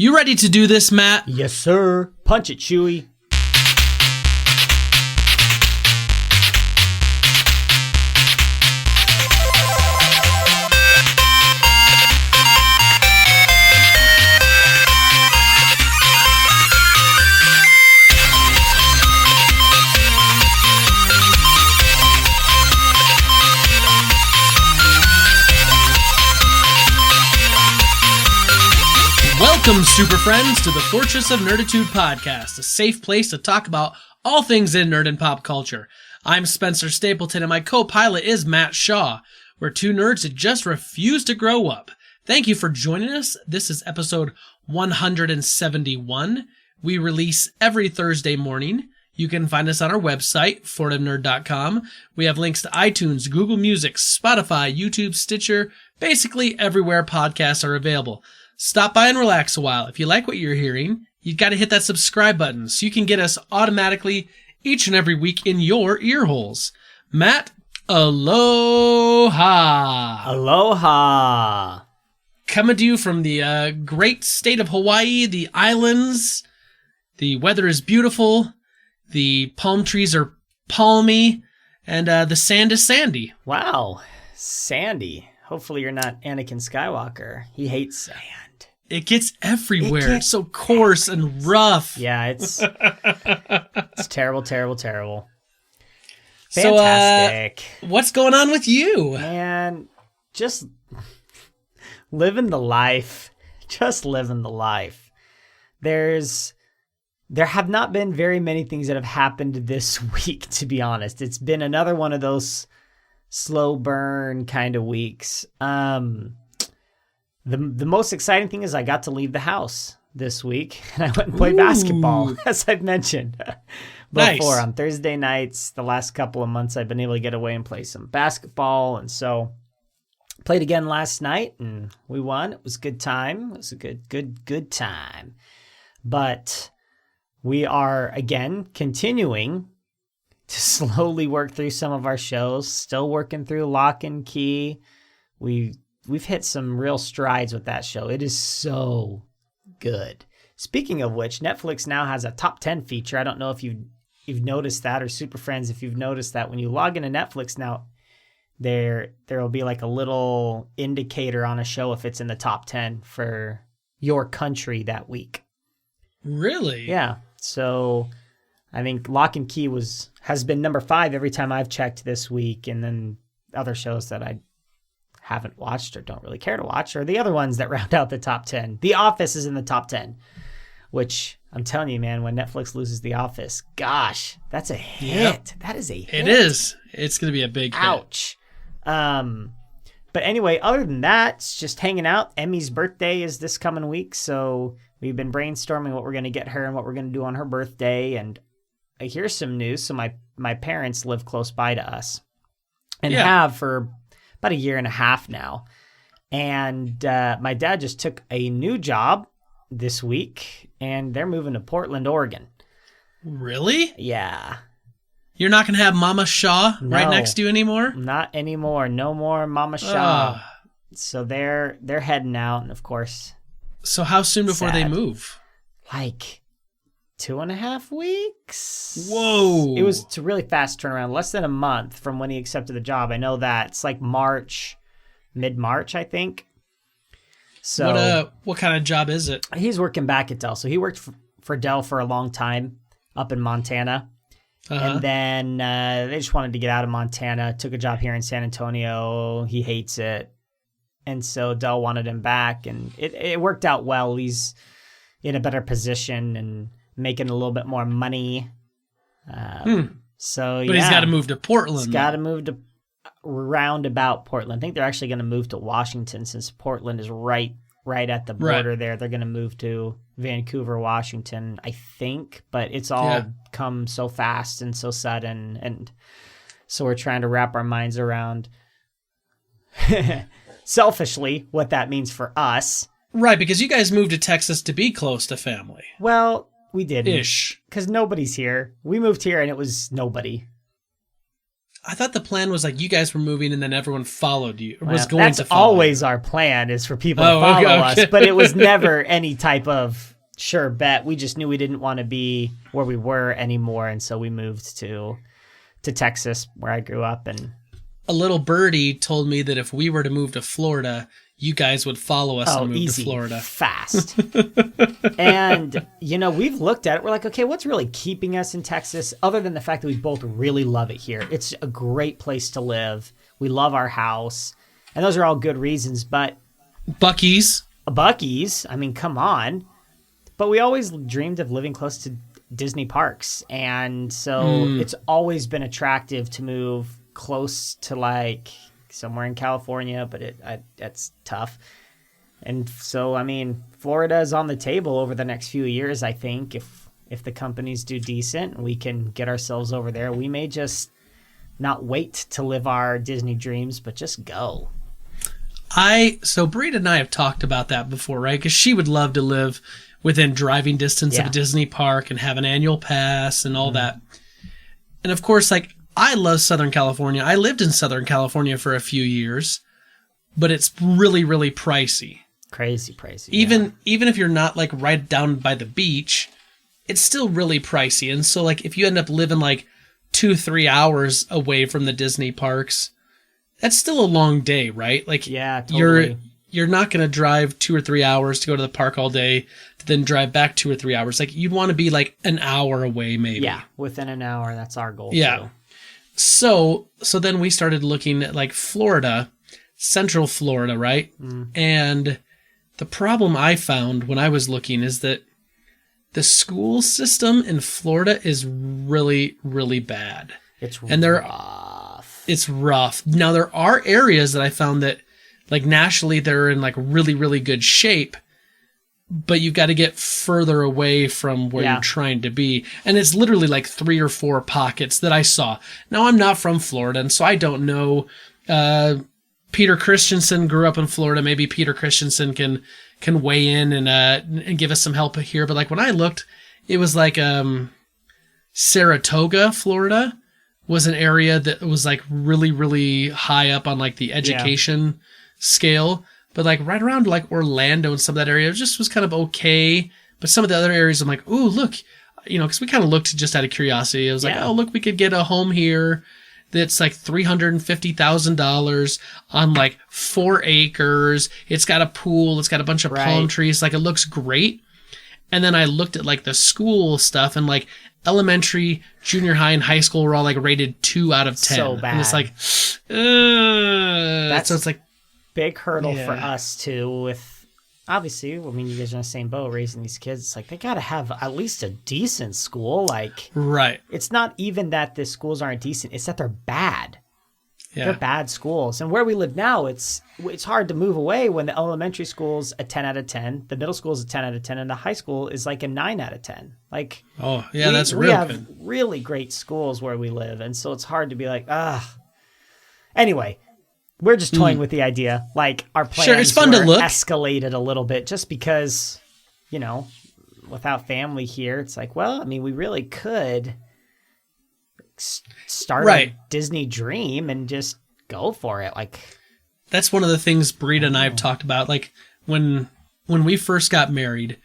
You ready to do this, Matt? Yes, sir. Punch it, Chewy. Welcome, super friends, to the Fortress of Nerditude podcast, a safe place to talk about all things in nerd and pop culture. I'm Spencer Stapleton, and my co-pilot is Matt Shaw. We're two nerds that just refuse to grow up. Thank you for joining us. This is episode 171. We release every Thursday morning. You can find us on our website, fortofnerd.com. We have links to iTunes, Google Music, Spotify, YouTube, Stitcher, basically everywhere podcasts are available. Stop by and relax a while. If you like what you're hearing, you've got to hit that subscribe button so you can get us automatically each and every week in your ear holes. Matt, aloha. Aloha. Coming to you from the great state of Hawaii, the islands. The weather is beautiful. The palm trees are palmy. And the sand is sandy. Wow. Sandy. Hopefully you're not Anakin Skywalker. He hates sand. It gets everywhere. It's so coarse and rough. Yeah, it's terrible, terrible, terrible. Fantastic. So, what's going on with you? Man, just living the life. Just living the life. There have not been very many things that have happened this week, to be honest. It's been another one of those slow burn kind of weeks. The most exciting thing is I got to leave the house this week, and I went and played basketball, as I've mentioned before. Nice. On Thursday nights, the last couple of months, I've been able to get away and play some basketball, and so played again last night, and we won. It was a good time. It was a good time. But we are, again, continuing to slowly work through some of our shows, still working through Lock and Key. We've hit some real strides with that show. It is so good. Speaking of which, Netflix now has a top 10 feature. I don't know if you've noticed that, or Super Friends, if you've noticed that when you log into Netflix now, there will be like a little indicator on a show if it's in the top 10 for your country that week. Really? Yeah. So I think Lock and Key has been number 5 every time I've checked this week, and then other shows that I haven't watched or don't really care to watch are the other ones that round out the top 10. The Office is in the top 10, which I'm telling you, man, when Netflix loses The Office, gosh, that's a hit. Yep. That is a hit. It is. It's going to be a big hit. Ouch. But anyway, other than that, it's just hanging out. Emmy's birthday is this coming week, so we've been brainstorming what we're going to get her and what we're going to do on her birthday. And here's some news. So my parents live close by to us and have for about a year and a half now. And my dad just took a new job this week, and they're moving to Portland, Oregon. Really? Yeah. You're not going to have Mama Shaw right next to you anymore? Not anymore. No more Mama Shaw. So they're heading out, and of course. So how soon before they move? Like 2.5 weeks. Whoa. It was a really fast turnaround, less than a month from when he accepted the job. I know that. It's like mid-March, I think. So what kind of job is it? He's working back at Dell. So he worked for Dell for a long time up in Montana. And then they just wanted to get out of Montana, took a job here in San Antonio. He hates it. And so Dell wanted him back, and it worked out well. He's in a better position and making a little bit more money. So, but he's got to move to Portland. He's got to move to roundabout Portland. I think they're actually going to move to Washington, since Portland is right at the border there. They're going to move to Vancouver, Washington, I think. But it's all come so fast and so sudden. And so we're trying to wrap our minds around, selfishly, what that means for us. Right, because you guys moved to Texas to be close to family. Well, we didn't. Ish. Because nobody's here. We moved here and it was nobody. I thought the plan was like you guys were moving and then everyone followed you. Or Well, was going that's to follow always you. our plan, is for people to follow us, but it was never any type of sure bet. We just knew we didn't want to be where we were anymore, and so we moved to Texas, where I grew up. And A little birdie told me that if we were to move to Florida, you guys would follow us and move easy, to Florida. Fast. And, we've looked at it. We're like, okay, what's really keeping us in Texas other than the fact that we both really love it here? It's a great place to live. We love our house. And those are all good reasons. But Buc-ee's, I mean, come on. But we always dreamed of living close to Disney parks. And so it's always been attractive to move close to like somewhere in California, but that's tough. And so, I mean, Florida is on the table over the next few years. I think if the companies do decent, we can get ourselves over there. We may just not wait to live our Disney dreams, but just go. So Brita and I have talked about that before, right? Because she would love to live within driving distance of a Disney park and have an annual pass and all that. And of course, like, I love Southern California. I lived in Southern California for a few years, but it's really, really pricey. Crazy. Even if you're not like right down by the beach, it's still really pricey. And so like if you end up living like 2-3 hours away from the Disney parks, that's still a long day, right? Like totally. You're not going to drive 2 or 3 hours to go to the park all day to then drive back 2 or 3 hours. Like you'd want to be like an hour away maybe. Yeah, within an hour. That's our goal too. So then we started looking at like Florida, Central Florida, right? And the problem I found when I was looking is that the school system in Florida is really, really bad. It's rough. It's rough. Now there are areas that I found that like nationally they're in like really, really good shape, but you've got to get further away from where you're trying to be. And it's literally like 3 or 4 pockets that I saw. Now, I'm not from Florida, and so I don't know. Peter Christensen grew up in Florida. Maybe Peter Christensen can weigh in and give us some help here. But like when I looked, it was like Saratoga, Florida was an area that was like really, really high up on like the education scale. But like right around like Orlando and some of that area, it just was kind of okay. But some of the other areas, I'm like, ooh, look, because we kind of looked just out of curiosity. I was like, oh, look, we could get a home here that's like $350,000 on like 4 acres. It's got a pool. It's got a bunch of palm trees. Like it looks great. And then I looked at like the school stuff and like elementary, junior high, and high school were all like rated 2 out of 10. So bad. And it's like, so it's like, big hurdle for us too. With obviously, I mean, you guys are in the same boat raising these kids. It's like they got to have at least a decent school. Like, it's not even that the schools aren't decent; it's that they're bad. They're bad schools. And where we live now, it's hard to move away when the elementary school's a 10 out of 10, the middle school's a 10 out of 10, and the high school is like a 9 out of 10. Like, that's real we have good. Really great schools where we live, and so it's hard to be like, Anyway. We're just toying with the idea. Like, our plans it's fun to look. Escalated a little bit just because, without family here, it's like, well, I mean, we really could start a Disney dream and just go for it. Like, that's one of the things Brita and I have talked about. Like, when we first got married,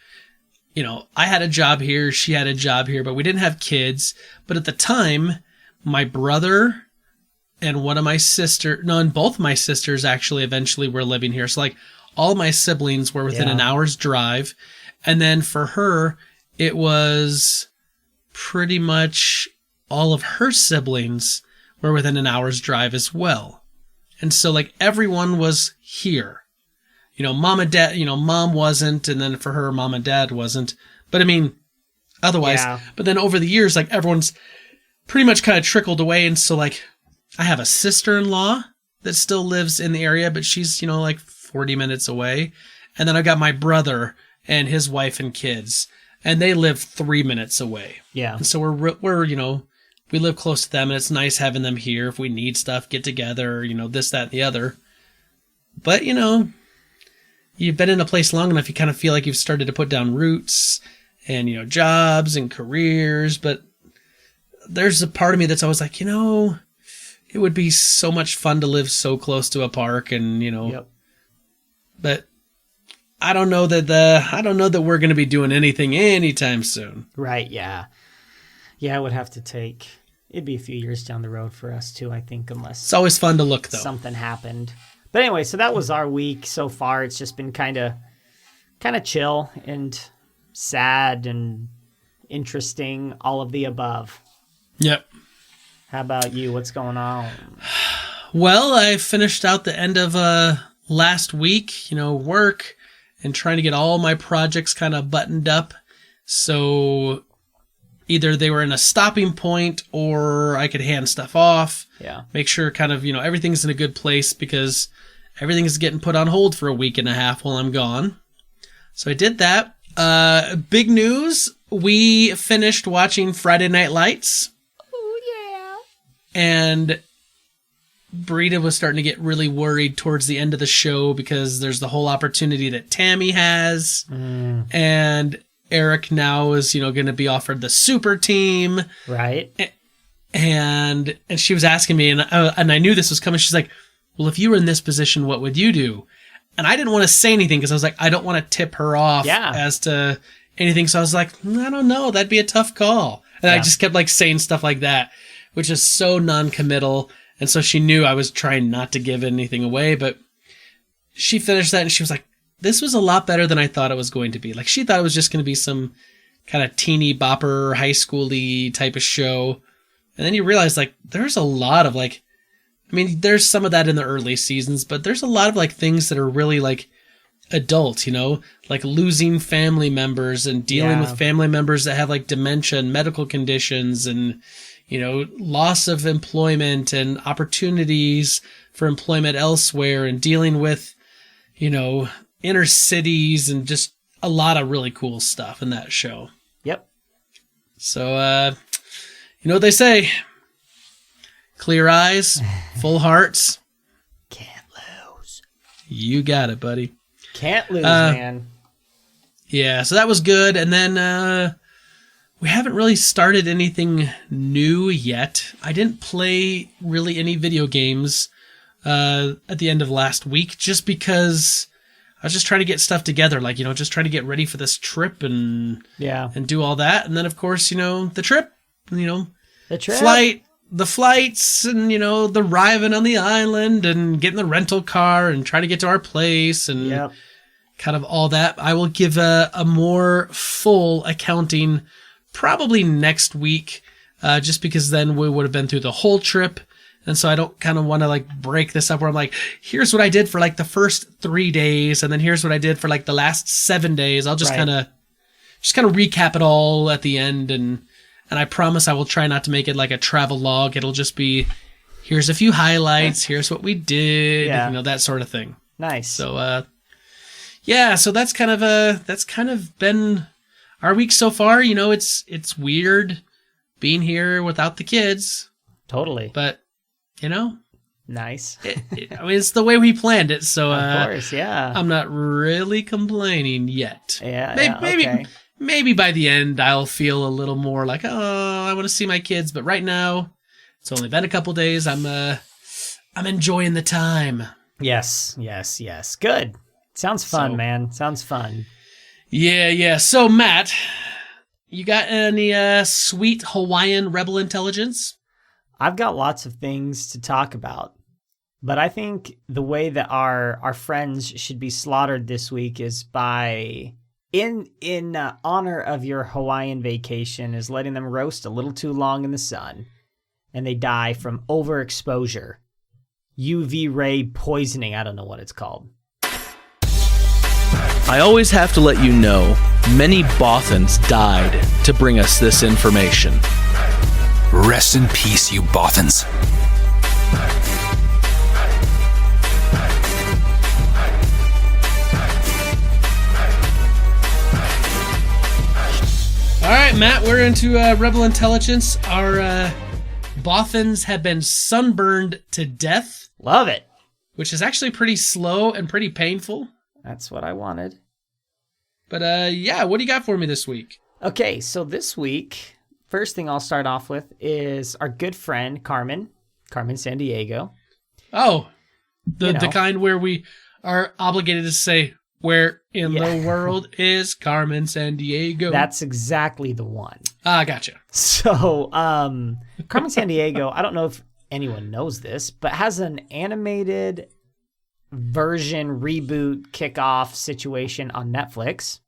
I had a job here, she had a job here, but we didn't have kids. But at the time, my brother and both my sisters actually eventually were living here. So like all my siblings were within an hour's drive. And then for her, it was pretty much all of her siblings were within an hour's drive as well. And so like everyone was here. Mom and dad, mom wasn't. And then for her, mom and dad wasn't. But I mean, otherwise, but then over the years, like everyone's pretty much kind of trickled away. And so like, I have a sister-in-law that still lives in the area, but she's, like 40 minutes away. And then I got my brother and his wife and kids, and they live 3 minutes away. Yeah. And so we're we live close to them, and it's nice having them here if we need stuff, get together, this, that, and the other. But, you've been in a place long enough, you kind of feel like you've started to put down roots and, jobs and careers. But there's a part of me that's always like, it would be so much fun to live so close to a park, and Yep. but I don't know that we're going to be doing anything anytime soon. Right, yeah. Yeah, it would have to take... It'd be a few years down the road for us, too, I think, unless It's always fun to look, though. something happened. But anyway, so that was our week so far. It's just been kind of chill and sad and interesting, all of the above. Yep. How about you? What's going on? Well, I finished out the end of last week, work and trying to get all my projects kind of buttoned up. So either they were in a stopping point or I could hand stuff off. Yeah. Make sure kind of, everything's in a good place because everything is getting put on hold for a week and a half while I'm gone. So I did that. Big news. We finished watching Friday Night Lights. Oh, yeah. And Brita was starting to get really worried towards the end of the show because there's the whole opportunity that Tammy has. And Eric now is, going to be offered the super team. Right. And she was asking me, and I knew this was coming. She's like, well, if you were in this position, what would you do? And I didn't want to say anything because I was like, I don't want to tip her off as to anything. So I was like, I don't know. That'd be a tough call. And I just kept saying stuff like that, which is so non-committal. And so she knew I was trying not to give anything away. But she finished that and she was like, this was a lot better than I thought it was going to be. She thought it was just going to be some kind of teeny bopper, high school-y type of show. And then you realize, there's a lot of, there's some of that in the early seasons, but there's a lot of, things that are really, adult, losing family members and dealing with family members that have, dementia and medical conditions and, loss of employment and opportunities for employment elsewhere and dealing with, inner cities and just a lot of really cool stuff in that show. Yep. So, you know what they say? Clear eyes, full hearts. Can't lose. You got it, buddy. Can't lose, man. Yeah, so that was good. And then we haven't really started anything new yet. I didn't play really any video games at the end of last week just because I was just trying to get stuff together, just trying to get ready for this trip and do all that. And then, of course, the trip, the trip? the flights and, the arriving on the island and getting the rental car and trying to get to our place and kind of all that. I will give a more full accounting probably next week, just because then we would have been through the whole trip. And so I don't kind of want to break this up where I'm here's what I did for the first 3 days. And then here's what I did for the last 7 days. I'll just kind of recap it all at the end. And I promise I will try not to make it a travel log. It'll just be, here's a few highlights. Here's what we did, that sort of thing. Nice. So, so that's kind of been our week so far. It's weird being here without the kids. Totally. But, nice. It's the way we planned it. So, of course, yeah. I'm not really complaining yet. Yeah, Maybe by the end I'll feel a little more I want to see my kids. But right now, it's only been a couple days. I'm enjoying the time. Yes. Good. Sounds fun, man. Sounds fun. Yeah. So, Matt, you got any sweet Hawaiian rebel intelligence? I've got lots of things to talk about, but I think the way that our friends should be slaughtered this week is by, in honor of your Hawaiian vacation, is letting them roast a little too long in the sun, and they die from overexposure, UV ray poisoning. I don't know what it's called. I always have to let you know, many Bothans died to bring us this information. Rest in peace, you Bothans. All right, Matt, we're into Rebel Intelligence. Our Bothans have been sunburned to death. Love it. Which is actually pretty slow and pretty painful. That's what I wanted. But what do you got for me this week? Okay, so this week, first thing I'll start off with is our good friend, Carmen Carmen Sandiego. Oh, the You know. kind where we are obligated to say, where in Yeah. the world is Carmen Sandiego? That's exactly the one. Gotcha. So, Carmen Sandiego, I don't know if anyone knows this, but has an animated version reboot kickoff situation on Netflix.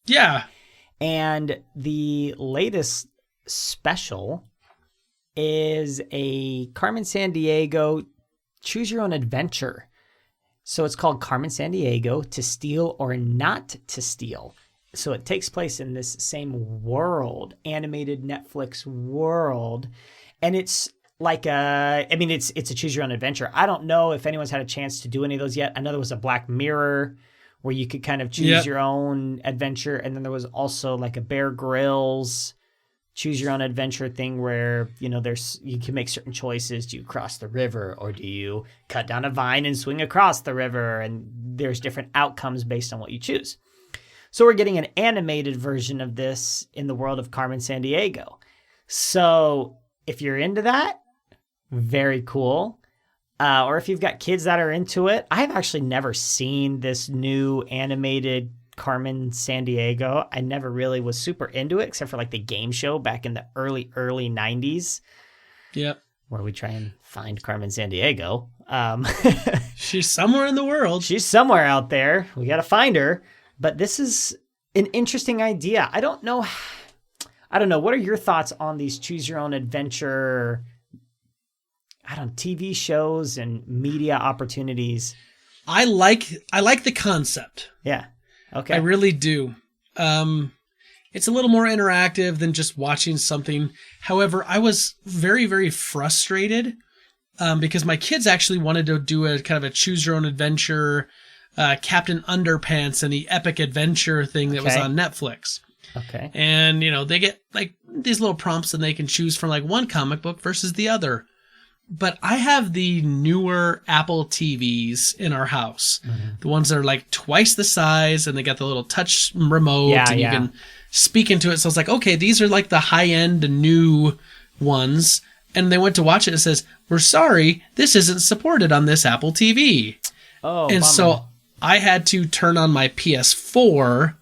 Yeah. And the latest special is a Carmen Sandiego choose your own adventure. So it's called Carmen Sandiego, To Steal or Not to Steal. So it takes place in this same world, animated Netflix world. And it's like it's a choose your own adventure. I don't know if anyone's had a chance to do any of those yet. I know there was a Black Mirror where you could kind of choose your own adventure. And then there was also like a Bear Grylls choose your own adventure thing where, you can make certain choices. Do you cross the river or do you cut down a vine and swing across the river? And there's different outcomes based on what you choose. So we're getting an animated version of this in the world of Carmen Sandiego. So if you're into that, very cool. Or if you've got kids that are into it, I've actually never seen this new animated Carmen Sandiego. I never really was super into it, except for like the game show back in the early 90s. Yep. Where we try and find Carmen Sandiego. She's somewhere in the world. She's somewhere out there. We got to find her. But this is an interesting idea. I don't know. What are your thoughts on these choose your own adventure, TV shows and media opportunities? I like the concept. Yeah. Okay. I really do. It's a little more interactive than just watching something. However, I was very, very frustrated because my kids actually wanted to do a kind of a choose your own adventure, Captain Underpants and the epic adventure thing that was on Netflix. Okay. And, they get like these little prompts and they can choose from like one comic book versus the other. But I have the newer Apple TVs in our house. Mm-hmm. The ones that are like twice the size and they got the little touch remote and you can speak into it. So it's like, okay, these are like the high-end new ones. And they went to watch it and it says, we're sorry, this isn't supported on this Apple TV. Oh, and bummer. so I had to turn on my PS4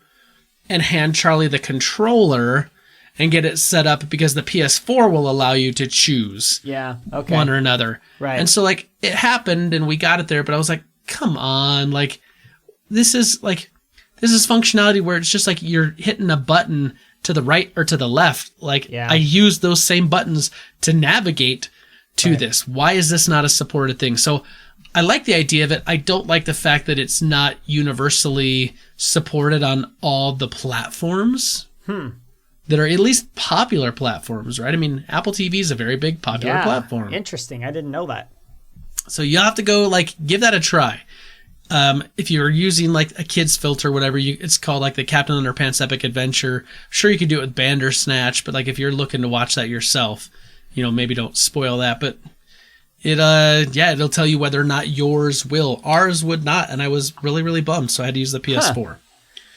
and hand Charlie the controller and get it set up because the PS4 will allow you to choose one or another. Right. And so like it happened and we got it there, but I was like, come on, like this is functionality where it's just like you're hitting a button to the right or to the left. Like I use those same buttons to navigate to this. Why is this not a supported thing? So I like the idea of it. I don't like the fact that it's not universally supported on all the platforms. That are at least popular platforms, right? I mean, Apple TV is a very big popular platform. Interesting. I didn't know that. So you have to go like give that a try. If you're using like a kid's filter, whatever, it's called like the Captain Underpants Epic Adventure. Sure, you can do it with Bandersnatch, but like if you're looking to watch that yourself, maybe don't spoil that. But it'll tell you whether or not yours will. Ours would not, and I was really, really bummed, so I had to use the PS4.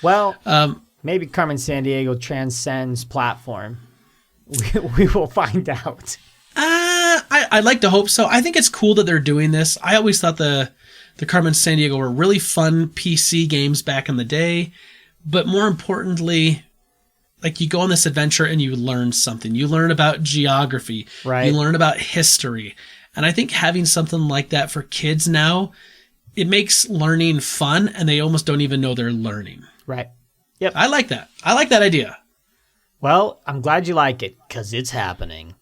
Well, maybe Carmen Sandiego transcends platform. We will find out. I'd like to hope so. I think it's cool that they're doing this. I always thought the Carmen Sandiego were really fun PC games back in the day. But more importantly, like you go on this adventure and you learn something. You learn about geography. Right. You learn about history. And I think having something like that for kids now, it makes learning fun and they almost don't even know they're learning. Right. Yep. I like that. I like that idea. Well, I'm glad you like it, because it's happening.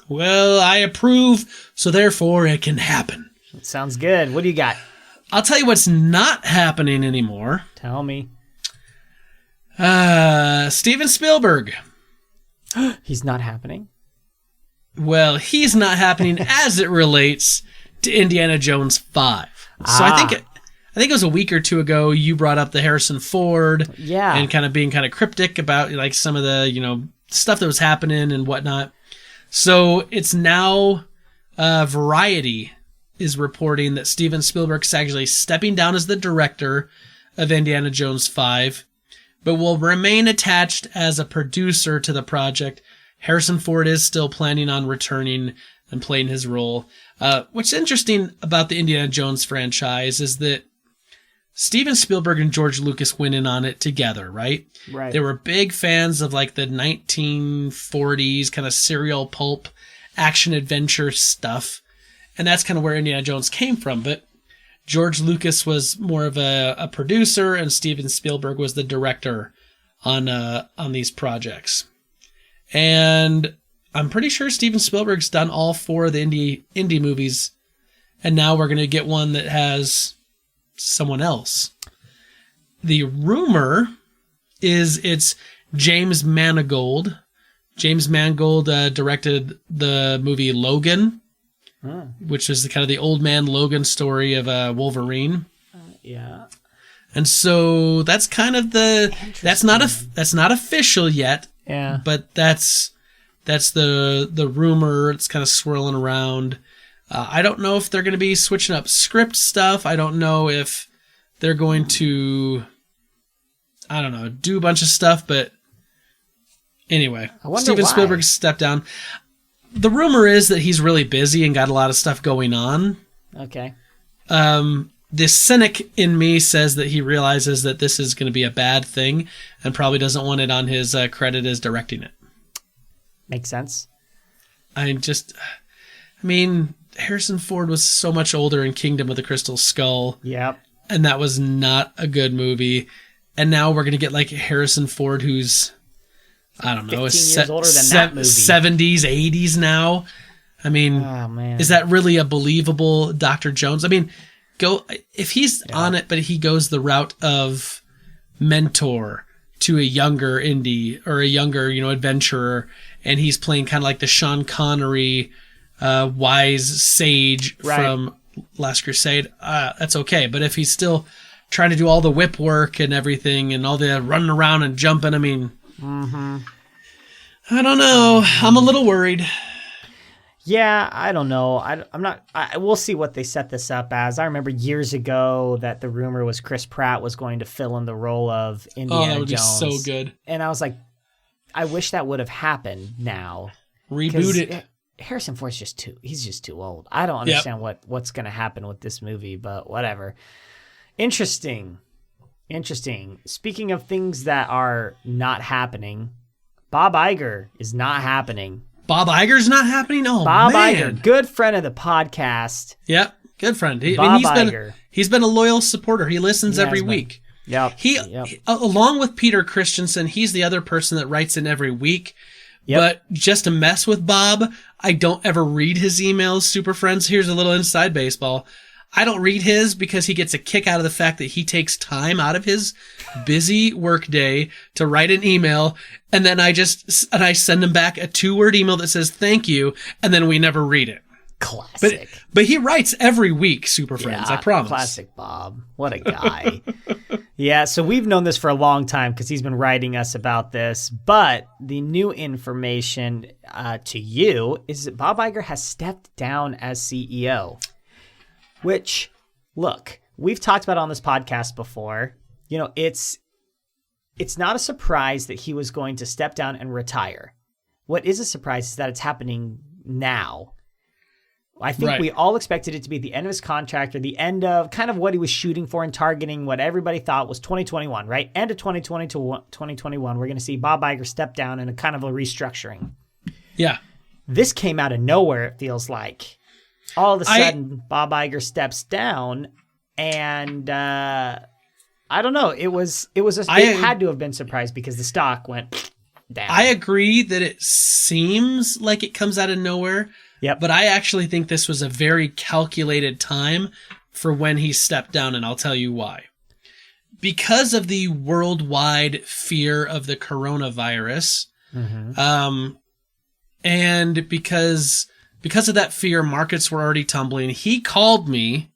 Well, I approve, so therefore it can happen. It sounds good. What do you got? I'll tell you what's not happening anymore. Tell me. Steven Spielberg. He's not happening? Well, he's not happening as it relates to Indiana Jones 5. So I think it was a week or two ago you brought up the Harrison Ford and kind of being kind of cryptic about like some of the, stuff that was happening and whatnot. So it's now Variety is reporting that Steven Spielberg's actually stepping down as the director of Indiana Jones 5, but will remain attached as a producer to the project. Harrison Ford is still planning on returning and playing his role. What's interesting about the Indiana Jones franchise is that Steven Spielberg and George Lucas went in on it together, right? Right. They were big fans of like the 1940s kind of serial pulp action adventure stuff. And that's kind of where Indiana Jones came from. But George Lucas was more of a producer, and Steven Spielberg was the director on these projects. And I'm pretty sure Steven Spielberg's done all 4 of the indie movies, and now we're going to get one that has someone else. The rumor is it's James Mangold. James Mangold directed the movie Logan, which is kind of the old man Logan story of Wolverine. Yeah. And so that's kind of that's not official yet. Yeah. But that's the rumor. It's kind of swirling around. I don't know if they're going to be switching up script stuff. I don't know if they're going to, I don't know, do a bunch of stuff. But anyway, Steven Spielberg stepped down. The rumor is that he's really busy and got a lot of stuff going on. Okay. The cynic in me says that he realizes that this is going to be a bad thing and probably doesn't want it on his credit as directing it. Makes sense. Harrison Ford was so much older in Kingdom of the Crystal Skull. Yep. And that was not a good movie. And now we're going to get like Harrison Ford, who's, I don't know, 15 years older than that movie. 70s, 80s now. I mean, oh, man. Is that really a believable Dr. Jones? I mean, if he's on it, but he goes the route of mentor to a younger indie or a younger, adventurer, and he's playing kind of like the Sean Connery wise sage from Last Crusade, that's okay. But if he's still trying to do all the whip work and everything and all the running around and jumping, I don't know. I'm a little worried. Yeah, I don't know. We'll see what they set this up as. I remember years ago that the rumor was Chris Pratt was going to fill in the role of Indiana that would Jones. be so good. And I was like, I wish that would have happened now. Reboot it. Harrison Ford's he's just too old. I don't understand what's going to happen with this movie, but whatever. Interesting. Speaking of things that are not happening, Bob Iger is not happening. Bob Iger's not happening? Oh, Bob man. Iger, good friend of the podcast. Yep, good friend. Bob Iger. He's been a loyal supporter. He listens every week. Yep. He, along with Peter Christensen, he's the other person that writes in every week. Yep. But just to mess with Bob, I don't ever read his emails, Super Friends. Here's a little inside baseball. I don't read his because he gets a kick out of the fact that he takes time out of his busy workday to write an email, and then I send him back a 2-word email that says thank you, and then we never read it. Classic. But he writes every week, Super Friends, I promise. Classic Bob. What a guy. Yeah, so we've known this for a long time because he's been writing us about this, but the new information to you is that Bob Iger has stepped down as CEO. Which, look, we've talked about on this podcast before. It's not a surprise that he was going to step down and retire. What is a surprise is that it's happening now. I think we all expected it to be the end of his contract or the end of kind of what he was shooting for and targeting what everybody thought was 2021, right? End of 2020 to 2021, we're going to see Bob Iger step down in a kind of a restructuring. Yeah. This came out of nowhere, it feels like. All of a sudden, Bob Iger steps down, and I don't know. It had to have been surprised because the stock went down. I agree that it seems like it comes out of nowhere. Yep. But I actually think this was a very calculated time for when he stepped down, and I'll tell you why. Because of the worldwide fear of the coronavirus, and because of that fear, markets were already tumbling. He called me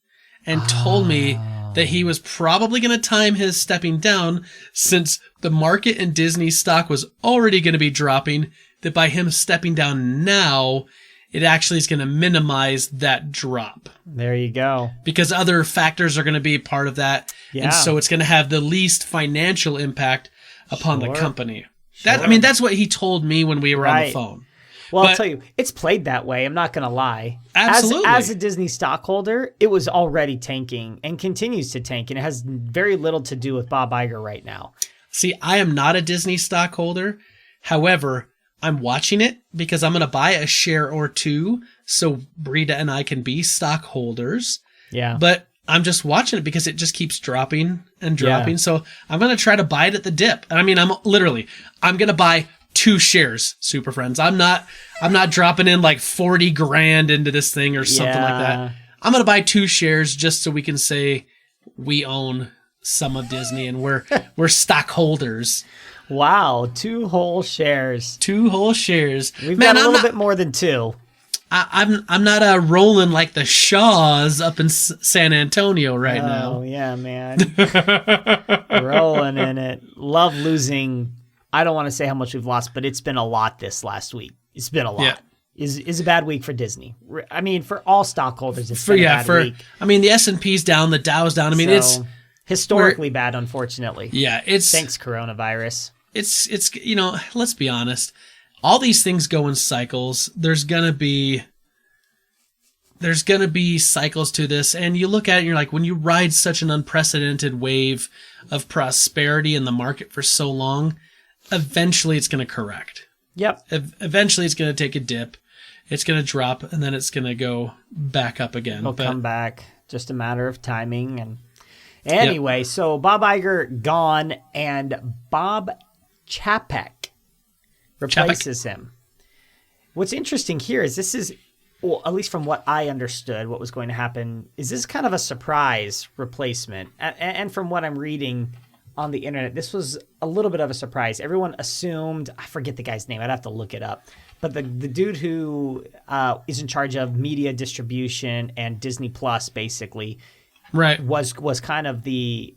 and told me that he was probably going to time his stepping down since the market and Disney stock was already going to be dropping, that by him stepping down now, it actually is going to minimize that drop. There you go. Because other factors are going to be part of that. Yeah. And so it's going to have the least financial impact upon the company. That's what he told me when we were on the phone. Well, But- I'll tell you, it's played that way. I'm not going to lie. Absolutely. As a Disney stockholder, it was already tanking and continues to tank, and it has very little to do with Bob Iger right now. See, I am not a Disney stockholder. However, I'm watching it because I'm going to buy a share or two so Brita and I can be stockholders. Yeah. But I'm just watching it because it just keeps dropping and dropping. Yeah. So I'm going to try to buy it at the dip. I mean, I'm going to buy 2 shares, Super Friends. I'm not dropping in like 40 grand into this thing or something like Yeah. that. I'm going to buy 2 shares just so we can say we own some of Disney and we're stockholders. Wow, 2 whole shares. 2 whole shares. We've Man, got a I'm little not, bit more than 2. I'm not rolling like the Shaws up in San Antonio right Oh, now. yeah, man. Rolling in it. Love losing. I don't want to say how much we've lost, but it's been a lot this last week. It's been a lot. Yeah. Is a bad week for Disney. I mean, for all stockholders, it's been a bad week. I mean, the S&P's down, the Dow's down. I mean, it's historically bad, unfortunately. yeah, it's Thanks, coronavirus. it's let's be honest. All these things go in cycles. There's gonna be cycles to this, and you look at it and you're like, when you ride such an unprecedented wave of prosperity in the market for so long, eventually it's gonna correct. Yep. Eventually it's gonna take a dip, it's gonna drop, and then it's gonna go back up again. It'll come back. Just a matter of timing. And anyway, so Bob Iger gone, and Bob Chapek replaces him. What's interesting here is this is, well, at least from what I understood, what was going to happen is this kind of a surprise replacement. And from what I'm reading on the internet, this was a little bit of a surprise. Everyone assumed, I forget the guy's name, I'd have to look it up, but the dude who is in charge of media distribution and Disney Plus, basically, right, was kind of the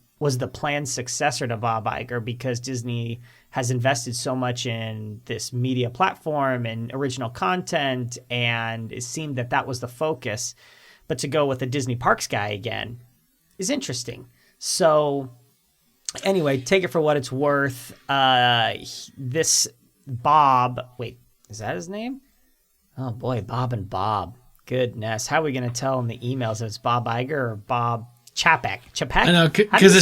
planned successor to Bob Iger, because Disney has invested so much in this media platform and original content, and it seemed that was the focus. But to go with a Disney Parks guy again is interesting. So anyway, take it for what it's worth. This Bob, wait, is that his name? Oh boy, Bob and Bob. Goodness, how are we going to tell in the emails if it's Bob Iger or Bob Chapek? Chapek? I know, because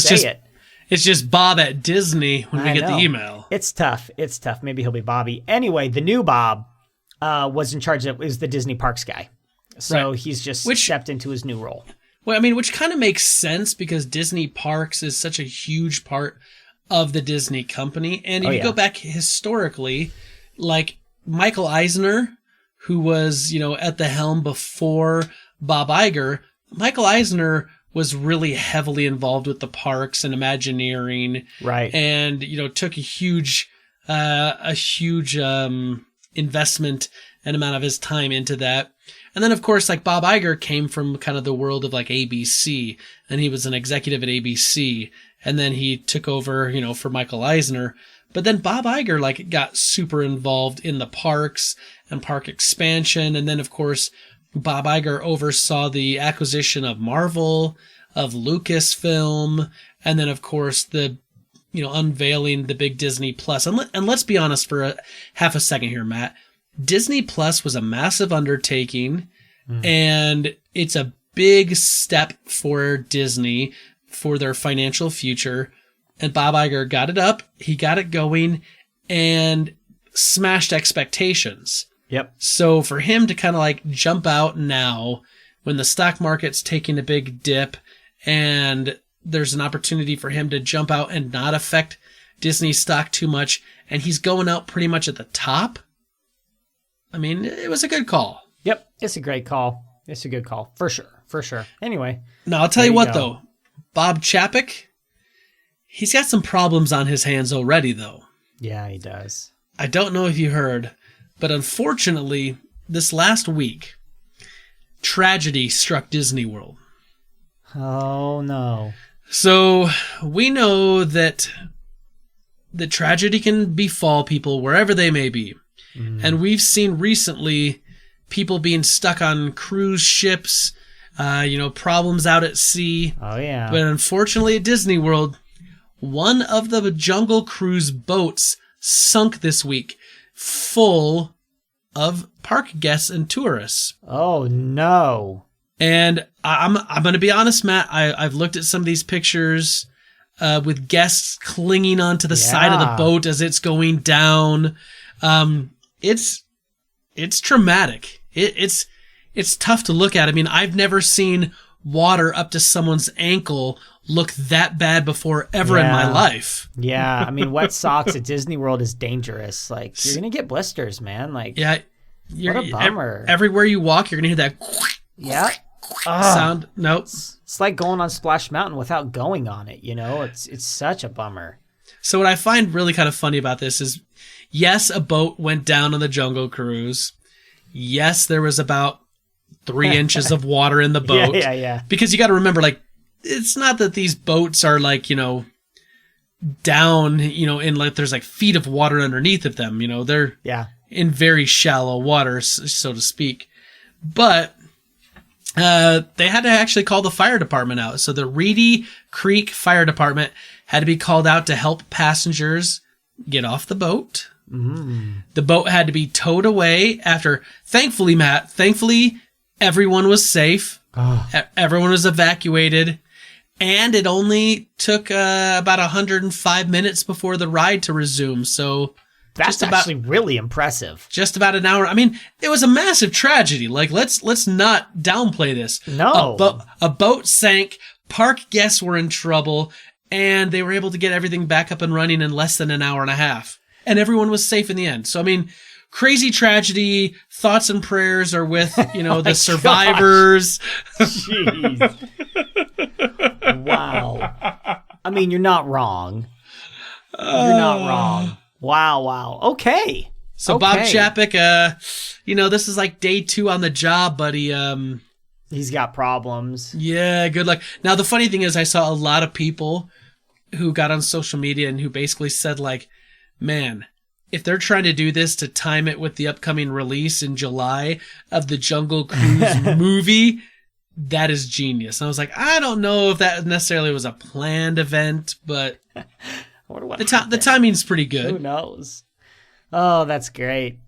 it's just Bob at Disney when we get the email. It's tough. Maybe he'll be Bobby. Anyway, the new Bob was in charge of, is the Disney Parks guy. So Right. he's just stepped into his new role. Well, I mean, which kind of makes sense because Disney Parks is such a huge part of the Disney company. And if you go back historically, like Michael Eisner, who was, at the helm before Bob Iger, Michael Eisner was really heavily involved with the parks and Imagineering. Right. And, took a huge investment and amount of his time into that. And then, of course, like Bob Iger came from kind of the world of like ABC, and he was an executive at ABC. And then he took over, for Michael Eisner. But then Bob Iger like got super involved in the parks and park expansion. And then, of course, Bob Iger oversaw the acquisition of Marvel, of Lucasfilm, and then, of course, the unveiling the big Disney Plus. And let's be honest for half a second here, Matt. Disney Plus was a massive undertaking, and it's a big step for Disney for their financial future. And Bob Iger got it up, he got it going, and smashed expectations. Yep. So for him to kind of like jump out now when the stock market's taking a big dip and there's an opportunity for him to jump out and not affect Disney stock too much, and he's going out pretty much at the top, I mean, it was a good call. Yep. It's a great call. It's a good call. For sure. Anyway. Now, I'll tell you what, though. Bob Chapek, he's got some problems on his hands already, though. Yeah, he does. I don't know if you heard, but unfortunately, this last week, tragedy struck Disney World. Oh, no. So we know that the tragedy can befall people wherever they may be. And we've seen recently people being stuck on cruise ships, problems out at sea. Oh, yeah. But unfortunately at Disney World, one of the Jungle Cruise boats sunk this week, full of park guests and tourists. Oh, no. And I'm going to be honest, Matt. I've looked at some of these pictures with guests clinging onto the side of the boat as it's going down. It's traumatic. It's tough to look at. I mean, I've never seen water up to someone's ankle look that bad before ever in my life. Yeah, I mean, wet socks at Disney World is dangerous. Like, you're gonna get blisters, man. Like, yeah, what a bummer. Everywhere you walk, you're gonna hear that sound. Nope. It's like going on Splash Mountain without going on it. You know, it's such a bummer. So what I find really kind of funny about this is, yes, a boat went down on the Jungle Cruise. Yes, there was about 3 inches of water in the boat. Yeah. Because you got to remember, like, it's not that these boats are like, down, in like there's like feet of water underneath of them. They're in very shallow water, so to speak. But they had to actually call the fire department out. So the Reedy Creek Fire Department had to be called out to help passengers get off the boat. The boat had to be towed away after, thankfully, everyone was safe. Everyone was evacuated. And it only took about 105 minutes before the ride to resume. So that's actually really impressive. Just about an hour. I mean, it was a massive tragedy. Like, let's not downplay this. No. A boat sank. Park guests were in trouble. And they were able to get everything back up and running in less than an hour and a half. And everyone was safe in the end. So, I mean, crazy tragedy. Thoughts and prayers are with, the survivors. Jeez. Wow. I mean, you're not wrong. Wow. Okay. So Bob Chapek, this is like day 2 on the job, but he's got problems. Yeah, good luck. Now, the funny thing is I saw a lot of people who got on social media and who basically said, like, man, if they're trying to do this to time it with the upcoming release in July of the Jungle Cruise movie, that is genius. And I was like, I don't know if that necessarily was a planned event, but the timing's pretty good. Who knows? Oh, that's great.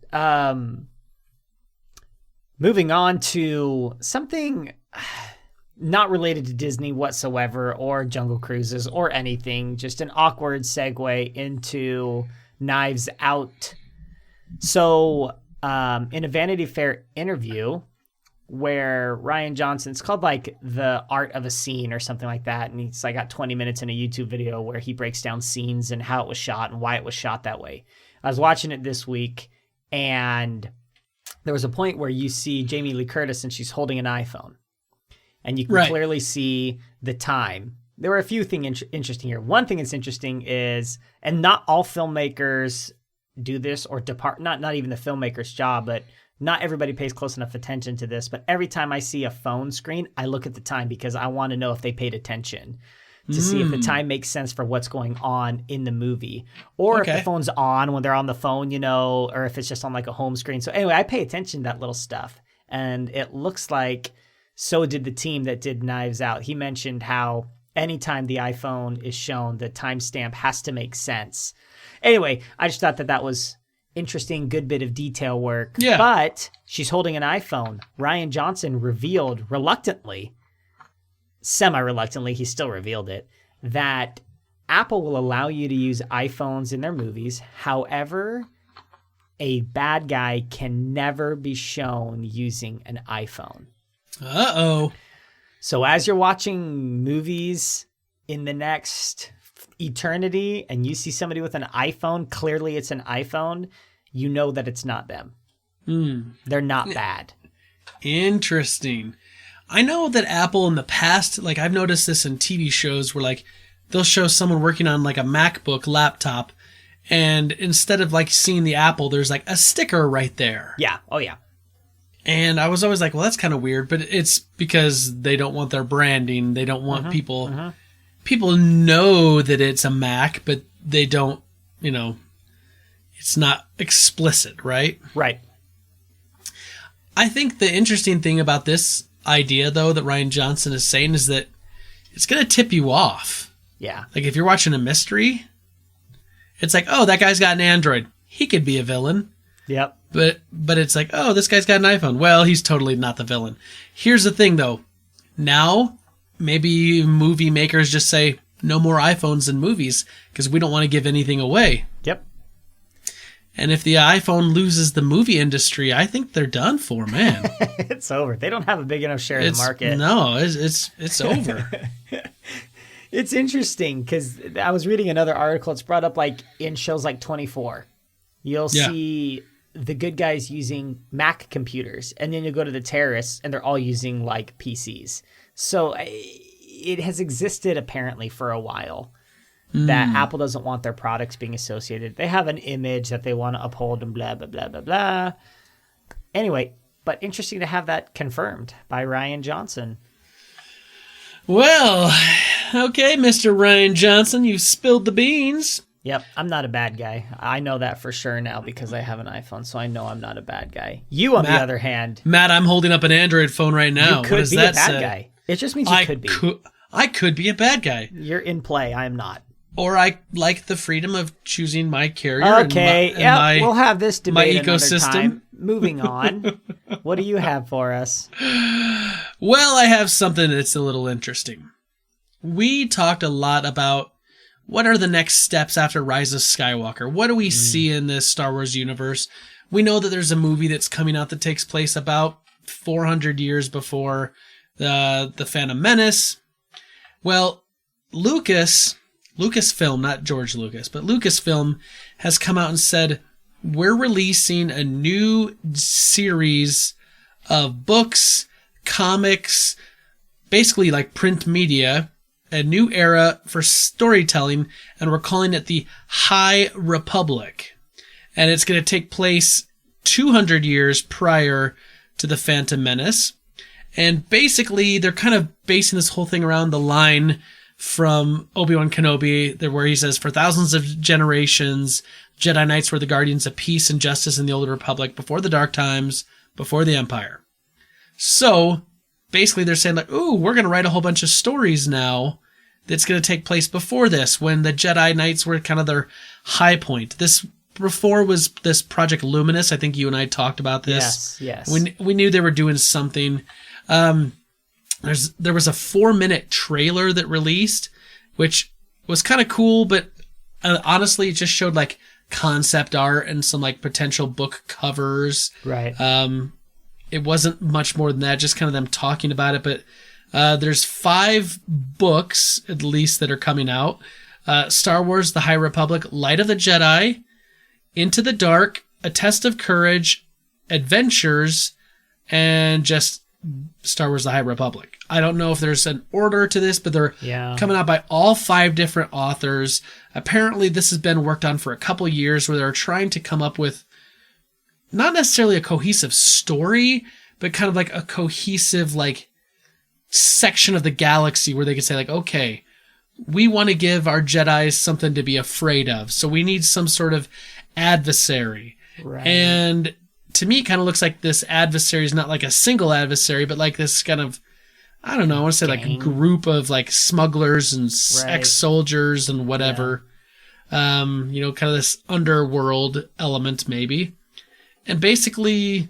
Moving on to something not related to Disney whatsoever, or Jungle Cruises, or anything. Just an awkward segue into Knives Out. So, in a Vanity Fair interview where Rian Johnson, it's called like The Art of a Scene or something like that, and he's like got 20 minutes in a YouTube video where he breaks down scenes and how it was shot and why it was shot that way. I was watching it this week, and there was a point where you see Jamie Lee Curtis and she's holding an iPhone, and you can clearly see the time. There were a few things interesting here. One thing that's interesting is, and not all filmmakers do this, or not even the filmmaker's job, but not everybody pays close enough attention to this. But every time I see a phone screen, I look at the time because I want to know if they paid attention to see if the time makes sense for what's going on in the movie, or if the phone's on when they're on the phone, or if it's just on like a home screen. So anyway, I pay attention to that little stuff, and it looks like so did the team that did Knives Out. He mentioned how anytime the iPhone is shown, the timestamp has to make sense. Anyway, I just thought that was interesting, good bit of detail work. Yeah. But she's holding an iPhone. Rian Johnson revealed reluctantly, semi-reluctantly, he still revealed it, that Apple will allow you to use iPhones in their movies. However, a bad guy can never be shown using an iPhone. Uh-oh. So as you're watching movies in the next eternity and you see somebody with an iPhone, clearly it's an iPhone, you know that it's not them. They're not bad. Interesting. I know that Apple in the past, like I've noticed this in TV shows where like they'll show someone working on like a MacBook laptop, and instead of like seeing the Apple, there's like a sticker right there. Yeah. Oh yeah. And I was always like, well, that's kind of weird, but it's because they don't want their branding. They don't want people know that it's a Mac, but they don't, it's not explicit, right? Right. I think the interesting thing about this idea, though, that Rian Johnson is saying is that it's going to tip you off. Yeah. Like if you're watching a mystery, it's like, oh, that guy's got an Android. He could be a villain. Yep. But it's like, oh, this guy's got an iPhone. Well, he's totally not the villain. Here's the thing, though. Now, maybe movie makers just say, no more iPhones in movies because we don't want to give anything away. Yep. And if the iPhone loses the movie industry, I think they're done for, man. It's over. They don't have a big enough share of the market. No, it's over. It's interesting because I was reading another article. It's brought up like in shows like 24. You'll see the good guys using Mac computers, and then you'll go to the terrorists, and they're all using like PCs. So it has existed apparently for a while that Apple doesn't want their products being associated. They have an image that they want to uphold and blah, blah, blah, blah, blah. Anyway, but interesting to have that confirmed by Ryan Johnson. Well, okay, Mr. Ryan Johnson, you've spilled the beans. Yep, I'm not a bad guy. I know that for sure now because I have an iPhone, so I know I'm not a bad guy. You, on the other hand... Matt, I'm holding up an Android phone right now. You could be a bad guy. It just means you could be. I could be a bad guy. You're in play. I am not. Or I like the freedom of choosing my carrier. Okay, we'll have this debate my ecosystem. Another time. Moving on. What do you have for us? Well, I have something that's a little interesting. We talked a lot about what are the next steps after Rise of Skywalker. What do we see in this Star Wars universe? We know that there's a movie that's coming out that takes place about 400 years before the Phantom Menace. Well, Lucasfilm, not George Lucas, but Lucasfilm has come out and said, we're releasing a new series of books, comics, basically like print media, a new era for storytelling, and we're calling it the High Republic. And it's going to take place 200 years prior to the Phantom Menace. And basically, they're kind of basing this whole thing around the line from Obi-Wan Kenobi, where he says, for thousands of generations, Jedi Knights were the guardians of peace and justice in the Old Republic before the Dark Times, before the Empire. So, basically they're saying like, ooh, we're going to write a whole bunch of stories now that's going to take place before this, when the Jedi Knights were kind of their high point. This before was this Project Luminous. I think you and I talked about this. Yes. We knew they were doing something. There was a 4-minute trailer that released, which was kind of cool, but honestly, it just showed like concept art and some like potential book covers. Right. It wasn't much more than that, just kind of them talking about it. But there's 5 books at least that are coming out. Star Wars: The High Republic, Light of the Jedi, Into the Dark, A Test of Courage, Adventures, and just Star Wars: The High Republic. I don't know if there's an order to this, but they're coming out by all 5 different authors. Apparently, this has been worked on for a couple years, where they're trying to come up with not necessarily a cohesive story, but kind of like a cohesive like section of the galaxy where they could say like, okay, we want to give our Jedi something to be afraid of, so we need some sort of adversary. Right. And to me, it kind of looks like this adversary is not like a single adversary, but like this kind of, I don't know, I want to say like a group of like smugglers and ex-soldiers and whatever. Kind of this underworld element maybe. And basically,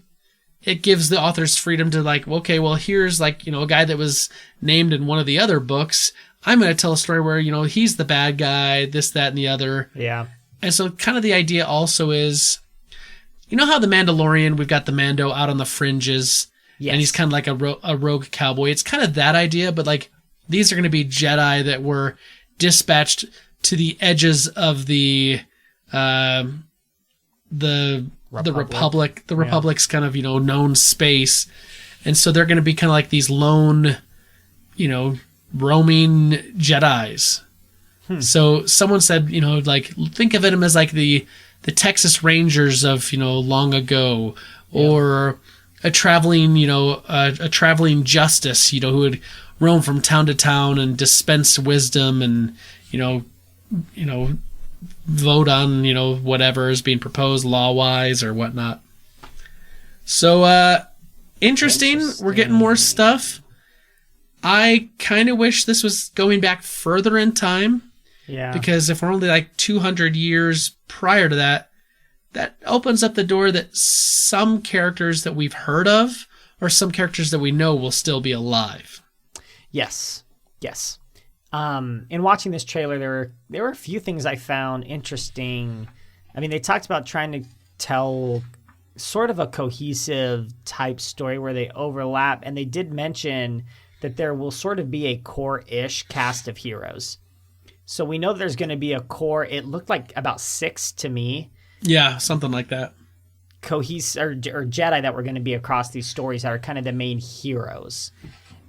it gives the authors freedom to like, okay, well, here's like, a guy that was named in one of the other books. I'm going to tell a story where, he's the bad guy, this, that, and the other. Yeah. And so kind of the idea also is, how the Mandalorian, we've got the Mando out on the fringes, and he's kind of like a rogue cowboy. It's kind of that idea, but like these are going to be Jedi that were dispatched to the edges of the Republic. The Republic's kind of, known space. And so they're going to be kind of like these lone, roaming Jedis. So someone said, like, think of them as like the Texas Rangers of, long ago, or a traveling, a traveling justice, who would roam from town to town and dispense wisdom and, vote on, whatever is being proposed law-wise or whatnot. So, interesting. We're getting more stuff. I kind of wish this was going back further in time. Yeah. Because if we're only like 200 years prior to that, that opens up the door that some characters that we've heard of or some characters that we know will still be alive. Yes. In watching this trailer, there were a few things I found interesting. I mean, they talked about trying to tell sort of a cohesive type story where they overlap, and they did mention that there will sort of be a core-ish cast of heroes. So we know there's going to be a core, it looked like about 6 to me. Yeah, something like that. Cohesive or Jedi that were going to be across these stories that are kind of the main heroes.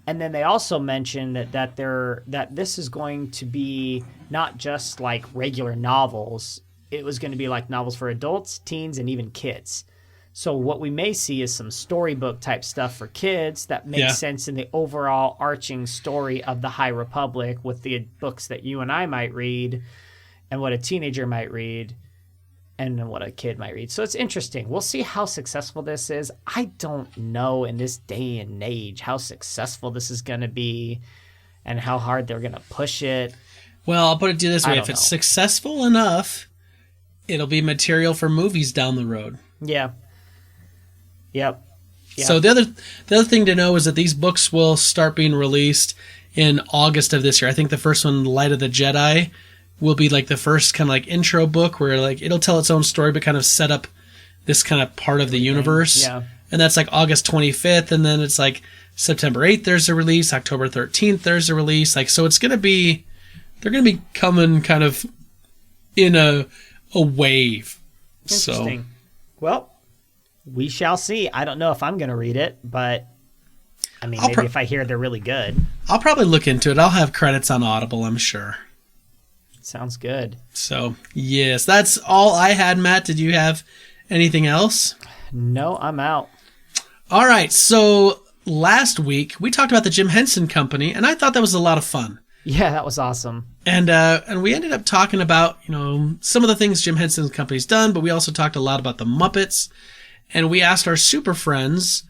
And then they also mentioned that this is going to be not just like regular novels. It was going to be like novels for adults, teens, and even kids. So what we may see is some storybook type stuff for kids that makes sense in the overall arching story of the High Republic with the books that you and I might read and what a teenager might read and what a kid might read. So it's interesting. We'll see how successful this is. I don't know in this day and age how successful this is going to be and how hard they're going to push it. Well, I'll put it to you this way. If it's successful enough, it'll be material for movies down the road. Yeah. Yep. So the other thing to know is that these books will start being released in August of this year. I think the first one, Light of the Jedi, will be like the first kind of like intro book where like it'll tell its own story but kind of set up this kind of part of the universe. Yeah. And that's like August 25th, and then it's like September 8th there's a release, October 13th there's a release. Like, so it's going to be, they're going to be coming kind of in a wave. Interesting. Well, we shall see. I don't know if I'm going to read it, but I mean, maybe if I hear they're really good. I'll probably look into it. I'll have credits on Audible, I'm sure. Sounds good. So, yes, that's all I had, Matt. Did you have anything else? No, I'm out. All right. So, last week, we talked about the Jim Henson Company, and I thought that was a lot of fun. Yeah, that was awesome. And we ended up talking about, some of the things Jim Henson's company's done, but we also talked a lot about the Muppets. And we asked our super friends,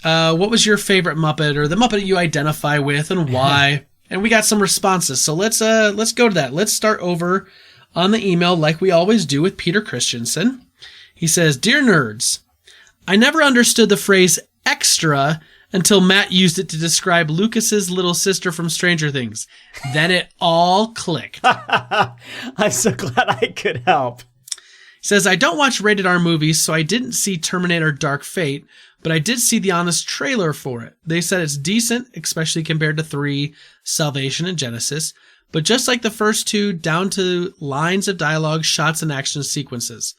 what was your favorite Muppet or the Muppet you identify with and why? And we got some responses. So let's go to that. Let's start over on the email like we always do with Peter Christensen. He says, "Dear nerds, I never understood the phrase extra until Matt used it to describe Lucas's little sister from Stranger Things. Then it all clicked." I'm so glad I could help. He says, "I don't watch rated R movies, so I didn't see Terminator Dark Fate, but I did see the honest trailer for it. They said it's decent, especially compared to 3, Salvation, and Genesis, but just like the first 2, down to lines of dialogue, shots, and action sequences.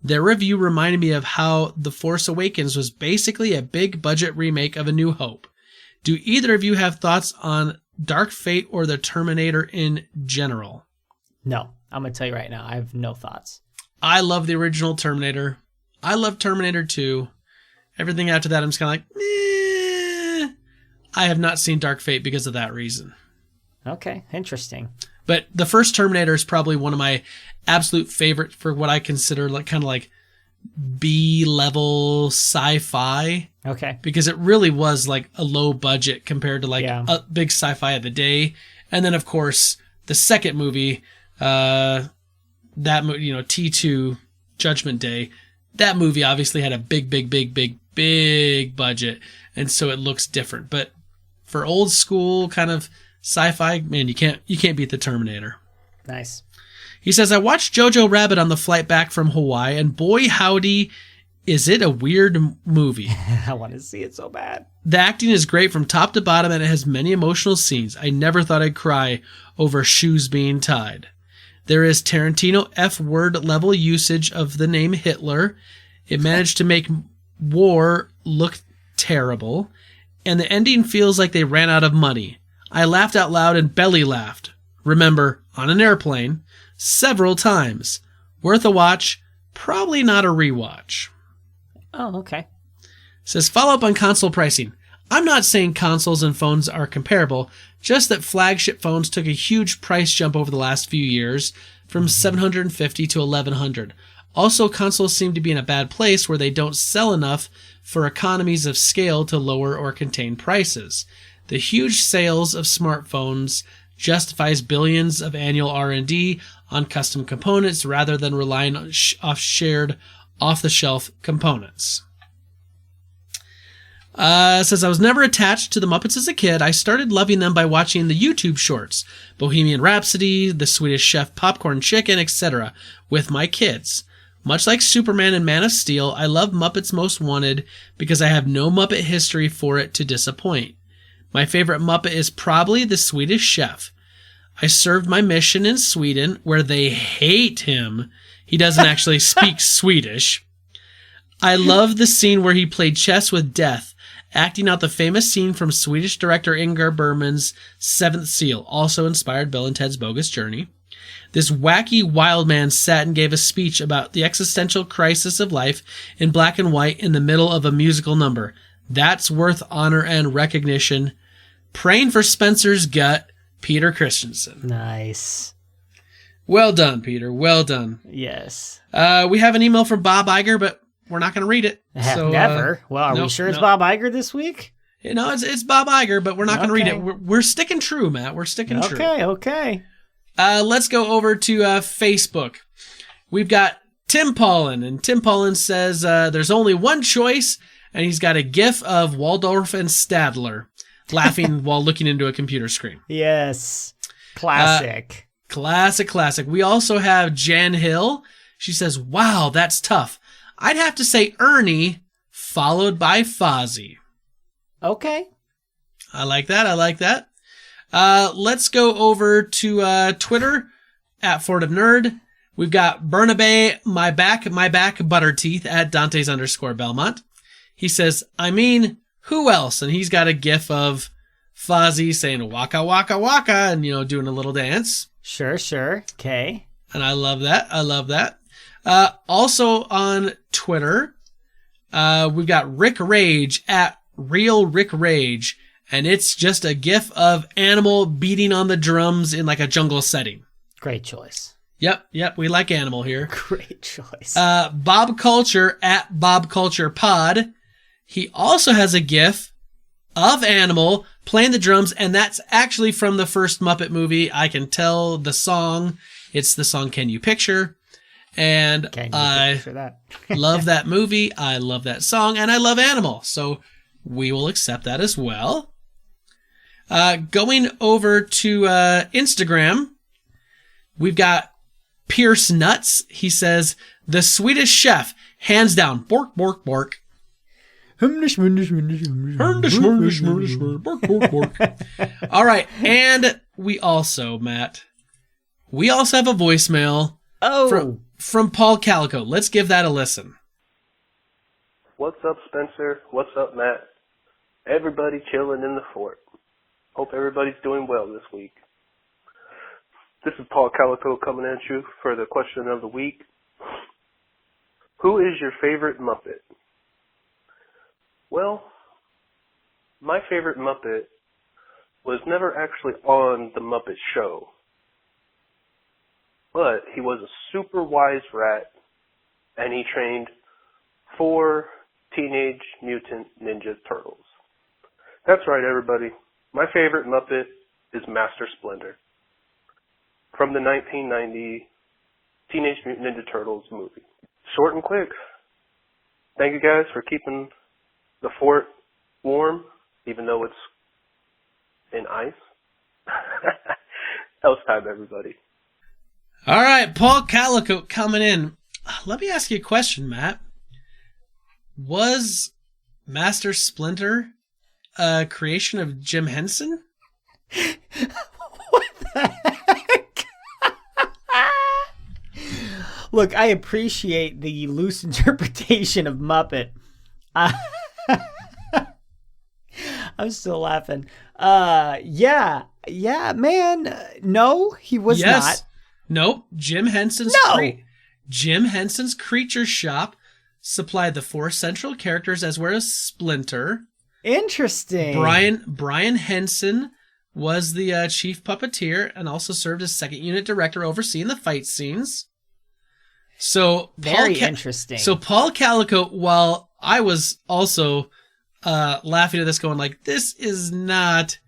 Their review reminded me of how The Force Awakens was basically a big budget remake of A New Hope. Do either of you have thoughts on Dark Fate or the Terminator in general?" No, I'm going to tell you right now, I have no thoughts. I love the original Terminator. I love Terminator 2. Everything after that, I'm just kind of like, meh. I have not seen Dark Fate because of that reason. Okay, interesting. But the first Terminator is probably one of my absolute favorite for what I consider like kind of like B-level sci-fi. Okay. Because it really was like a low budget compared to like a big sci-fi of the day. And then, of course, the second movie, that movie, T2, Judgment Day, that movie obviously had a big budget, and so it looks different. But for old school kind of sci-fi, man, you can't beat the Terminator. Nice. He says, "I watched Jojo Rabbit on the flight back from Hawaii, and boy howdy, is it a weird movie. I want to see it so bad. The acting is great from top to bottom, and it has many emotional scenes. I never thought I'd cry over shoes being tied. There is Tarantino F-word level usage of the name Hitler. It managed to make war look terrible. And the ending feels like they ran out of money. I laughed out loud and belly laughed. Remember, on an airplane, several times. Worth a watch, probably not a rewatch." Oh, okay. Says, "Follow up on console pricing. I'm not saying consoles and phones are comparable, just that flagship phones took a huge price jump over the last few years from $750 to $1,100. Also, consoles seem to be in a bad place where they don't sell enough for economies of scale to lower or contain prices. The huge sales of smartphones justifies billions of annual R&D on custom components rather than relying on shared off-the-shelf components. Says, I was never attached to the Muppets as a kid. I started loving them by watching the YouTube shorts, Bohemian Rhapsody, The Swedish Chef Popcorn Chicken, etc., with my kids. Much like Superman and Man of Steel, I love Muppets Most Wanted because I have no Muppet history for it to disappoint. My favorite Muppet is probably The Swedish Chef. I served my mission in Sweden, where they hate him. He doesn't actually speak Swedish. I love the scene where he played chess with death, acting out the famous scene from Swedish director Ingmar Bergman's Seventh Seal, also inspired Bill and Ted's Bogus Journey. This wacky wild man sat and gave a speech about the existential crisis of life in black and white in the middle of a musical number. That's worth honor and recognition. Praying for Spencer's gut, Peter Christensen. Nice. Well done, Peter. Well done. Yes. We have an email from Bob Iger, but we're not going to read it. So, Never. Well, are we sure it's Bob Iger this week? No, it's Bob Iger, but we're not going to read it. We're sticking true, Matt. We're sticking true. Okay. Let's go over to Facebook. We've got Tim Paulin, and Tim Paulin says there's only one choice, and he's got a gif of Waldorf and Stadler laughing while looking into a computer screen. Yes. Classic. Classic. We also have Jan Hill. She says, wow, that's tough. I'd have to say Ernie, followed by Fozzie. Okay. I like that. Let's go over to Twitter, at Fort of Nerd. We've got Bernabe, my back, butter teeth, at Dantes_Belmont. He says, I mean, who else? And he's got a gif of Fozzie saying waka waka waka and, doing a little dance. Sure. Okay. And I love that. Also on Twitter, we've got Rick Rage at Real Rick Rage, and it's just a gif of Animal beating on the drums in like a jungle setting. Great choice. Yep, we like Animal here. Great choice. Bob Culture at Bob Culture Pod. He also has a gif of Animal playing the drums, and that's actually from the first Muppet movie. I can tell the song. It's the song Can You Picture? And I love that movie. I love that song, and I love Animal. So we will accept that as well. Going over to Instagram, we've got Pierce Nuts. He says, the Swedish Chef, hands down, bork, bork, bork. All right, and we also, Matt, have a voicemail from Paul Calico. Let's give that a listen. What's up, Spencer? What's up, Matt? Everybody chilling in the fort. Hope everybody's doing well this week. This is Paul Calico coming at you for the question of the week. Who is your favorite Muppet? Well, my favorite Muppet was never actually on the Muppet Show. But he was a super wise rat, and he trained 4 Teenage Mutant Ninja Turtles. That's right, everybody. My favorite Muppet is Master Splinter from the 1990 Teenage Mutant Ninja Turtles movie. Short and quick. Thank you guys for keeping the fort warm, even though it's in ice. Hell's time, everybody. All right, Paul Calico coming in. Let me ask you a question, Matt. Was Master Splinter a creation of Jim Henson? What the heck? Look, I appreciate the loose interpretation of Muppet. I'm still laughing. Yeah, man. No, he was not. Nope. Jim Henson's Creature Shop supplied the 4 central characters as well as Splinter. Interesting. Brian Henson was the chief puppeteer and also served as second unit director overseeing the fight scenes. So very interesting. So Paul Calico, while I was also laughing at this going like, this is not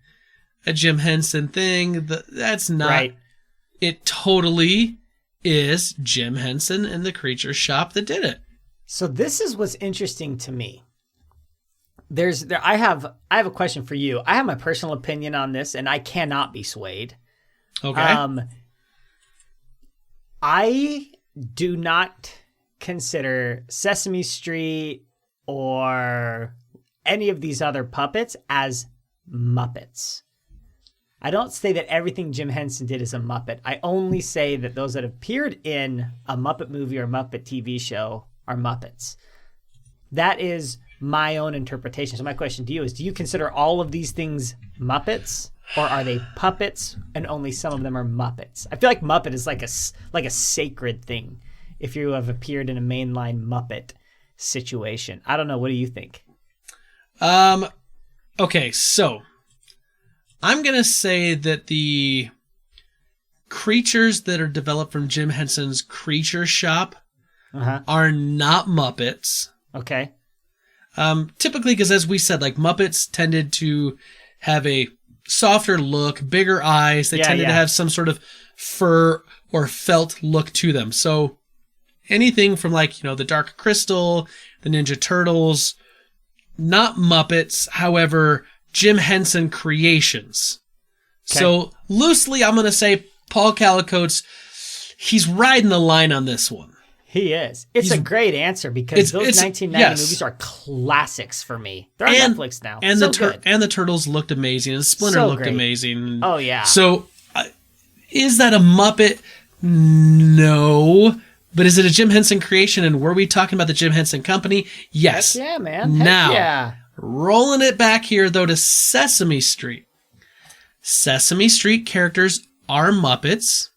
a Jim Henson thing. That's not. Right. It totally is Jim Henson and the Creature Shop that did it. So this is what's interesting to me. I have a question for you. I have my personal opinion on this, and I cannot be swayed. Okay. I do not consider Sesame Street or any of these other puppets as Muppets. I don't say that everything Jim Henson did is a Muppet. I only say that those that appeared in a Muppet movie or Muppet TV show are Muppets. That is my own interpretation. So my question to you is, do you consider all of these things Muppets, or are they puppets and only some of them are Muppets? I feel like Muppet is like a sacred thing if you have appeared in a mainline Muppet situation. I don't know. What do you think? Okay, so I'm going to say that the creatures that are developed from Jim Henson's Creature Shop are not Muppets. Okay. Typically, because as we said, like Muppets tended to have a softer look, bigger eyes. They tended to have some sort of fur or felt look to them. So anything from like, the Dark Crystal, the Ninja Turtles, not Muppets, however, Jim Henson creations. Okay. So loosely, I'm going to say Paul Calicote's, he's riding the line on this one. He is. It's a great answer because those 1990 movies are classics for me. They're on Netflix now. And the Turtles looked amazing, and Splinter looked amazing. Oh, yeah. So is that a Muppet? No. But is it a Jim Henson creation, and were we talking about the Jim Henson Company? Yes. Heck yeah, man. Now, rolling it back here, though, to Sesame Street. Sesame Street characters are Muppets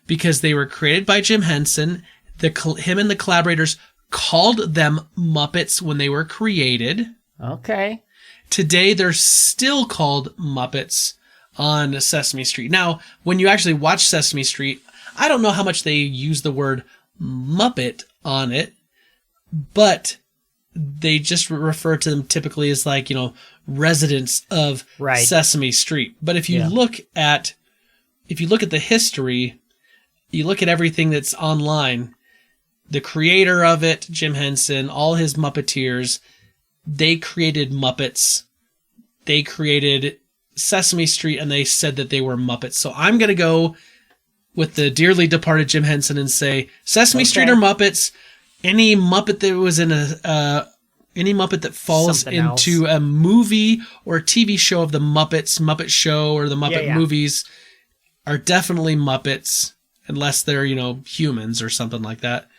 because they were created by Jim Henson. Him and the collaborators called them Muppets when they were created. Okay. Today, they're still called Muppets on Sesame Street. Now, when you actually watch Sesame Street, I don't know how much they use the word Muppet on it, but they just refer to them typically as like, residents of Sesame Street. But if you look at the history, you look at everything that's online, the creator of it, Jim Henson, all his Muppeteers, they created Muppets. They created Sesame Street, and they said that they were Muppets. So I'm going to go with the dearly departed Jim Henson and say Sesame Street are Muppets. Any Muppet that was in any Muppet that falls into a movie or a TV show of the Muppets, Muppet Show, or the Muppet movies are definitely Muppets, unless they're, humans or something like that.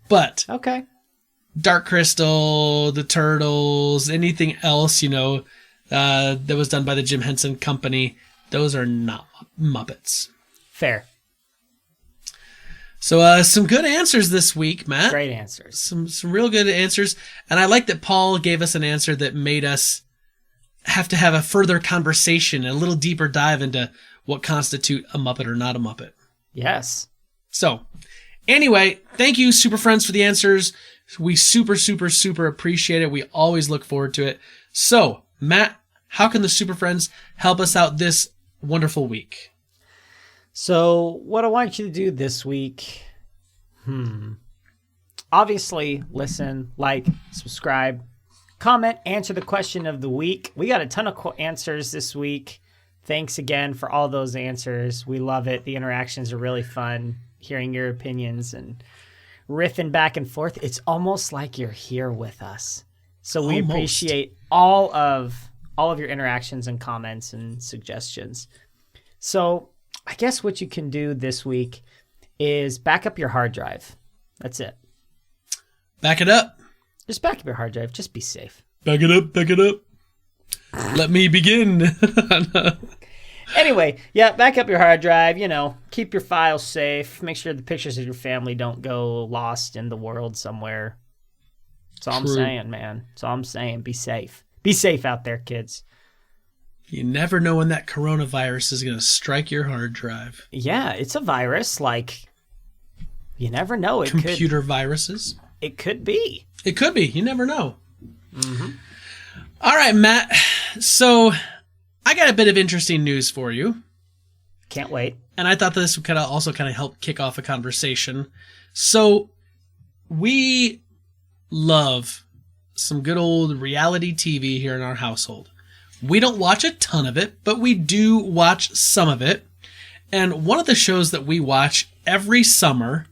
But Dark Crystal, the Turtles, anything else, that was done by the Jim Henson Company, those are not Muppets. Fair. So some good answers this week, Matt. Great answers. Some real good answers. And I like that Paul gave us an answer that made us have to have a further conversation, a little deeper dive into what constitute a Muppet or not a Muppet. Yes. So, anyway, thank you, Super Friends, for the answers. We super, super, super appreciate it. We always look forward to it. So, Matt, how can the Super Friends help us out this wonderful week? So, what I want you to do this week, obviously, listen, like, subscribe, comment, answer the question of the week. We got a ton of answers this week. Thanks again for all those answers. We love it. The interactions are really fun, hearing your opinions and riffing back and forth. It's almost like you're here with us. So we appreciate all of your interactions and comments and suggestions. So I guess what you can do this week is back up your hard drive. That's it. Back it up. Just back up your hard drive. Just be safe. Back it up. Back it up. Let me begin. Anyway, back up your hard drive, keep your files safe. Make sure the pictures of your family don't go lost in the world somewhere. That's all I'm saying, man. That's all I'm saying. Be safe. Be safe out there, kids. You never know when that coronavirus is going to strike your hard drive. Yeah, it's a virus. You never know. Computer viruses. It could be. It could be. You never know. Mm-hmm. All right, Matt. So I got a bit of interesting news for you. Can't wait. and I thought this would kind of help kick off a conversation. So we love some good old reality TV here in our household. We don't watch a ton of it, but we do watch some of it. And one of the shows that we watch every summer,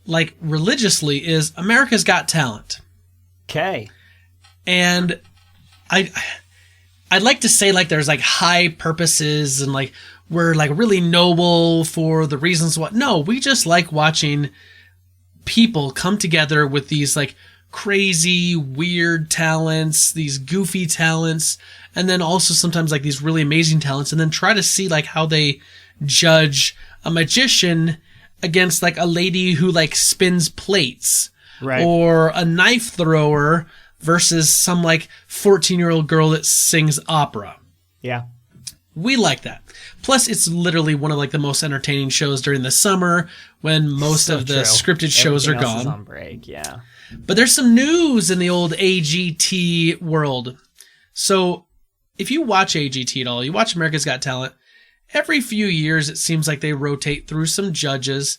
like religiously, is America's Got Talent. Okay. And I'd like to say like there's like high purposes and like we're like really noble for the reasons what. No, we just like watching people come together with these like crazy, weird talents, these goofy talents, and then also sometimes like these really amazing talents, and then try to see like how they judge a magician against like a lady who like spins plates, right, or a knife thrower versus some like 14-year-old girl that sings opera. Yeah. We like that. Plus, it's literally one of like the most entertaining shows during the summer when most of the scripted shows Everything are else is gone. on break, yeah. But there's some news in the old AGT world. So if you watch AGT at all, you watch America's Got Talent, every few years it seems like they rotate through some judges.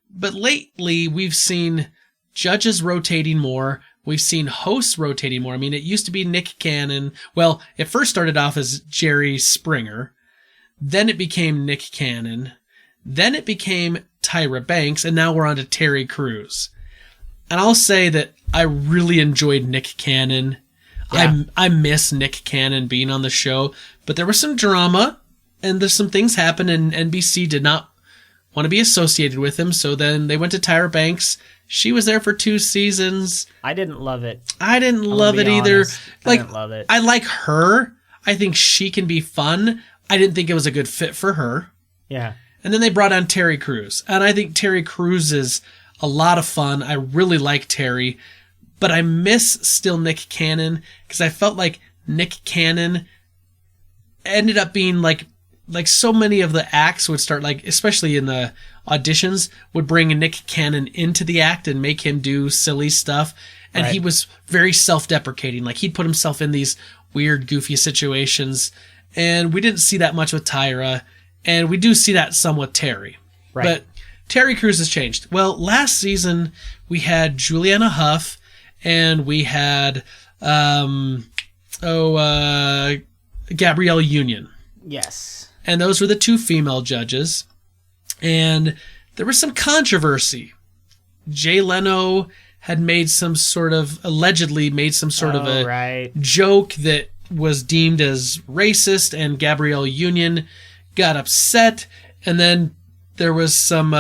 But lately we've seen judges rotating more. We've seen hosts rotating more. I mean, it used to be Nick Cannon. Well, it first started off as Jerry Springer. Then it became Nick Cannon. Then it became Tyra Banks. And now we're on to Terry Crews. And I'll say that I really enjoyed Nick Cannon. Yeah. I miss Nick Cannon being on the show. But there was some drama. And there's some things happened. And NBC did not want to be associated with him. So then they went to Tyra Banks. She was there for 2 seasons. I didn't love it. I didn't love it either. Honest. Like, I didn't love it. I like her. I think she can be fun. I didn't think it was a good fit for her. Yeah. And then they brought on Terry Crews. And I think Terry Crews is a lot of fun. I really like Terry. But I miss still Nick Cannon because I felt like Nick Cannon ended up being like so many of the acts would start like, especially in the auditions, would bring Nick Cannon into the act and make him do silly stuff. And Right. he was very self-deprecating. Like he'd put himself in these weird, goofy situations. And we didn't see that much with Tyra. And we do see that some with Terry. Right. But Terry Crews has changed. Well, last season we had Juliana Huff and we had Gabrielle Union. Yes. And those were the 2 female judges. And there was some controversy. Jay Leno had allegedly made some sort of a right. joke that was deemed as racist, and Gabrielle Union got upset. And then there was some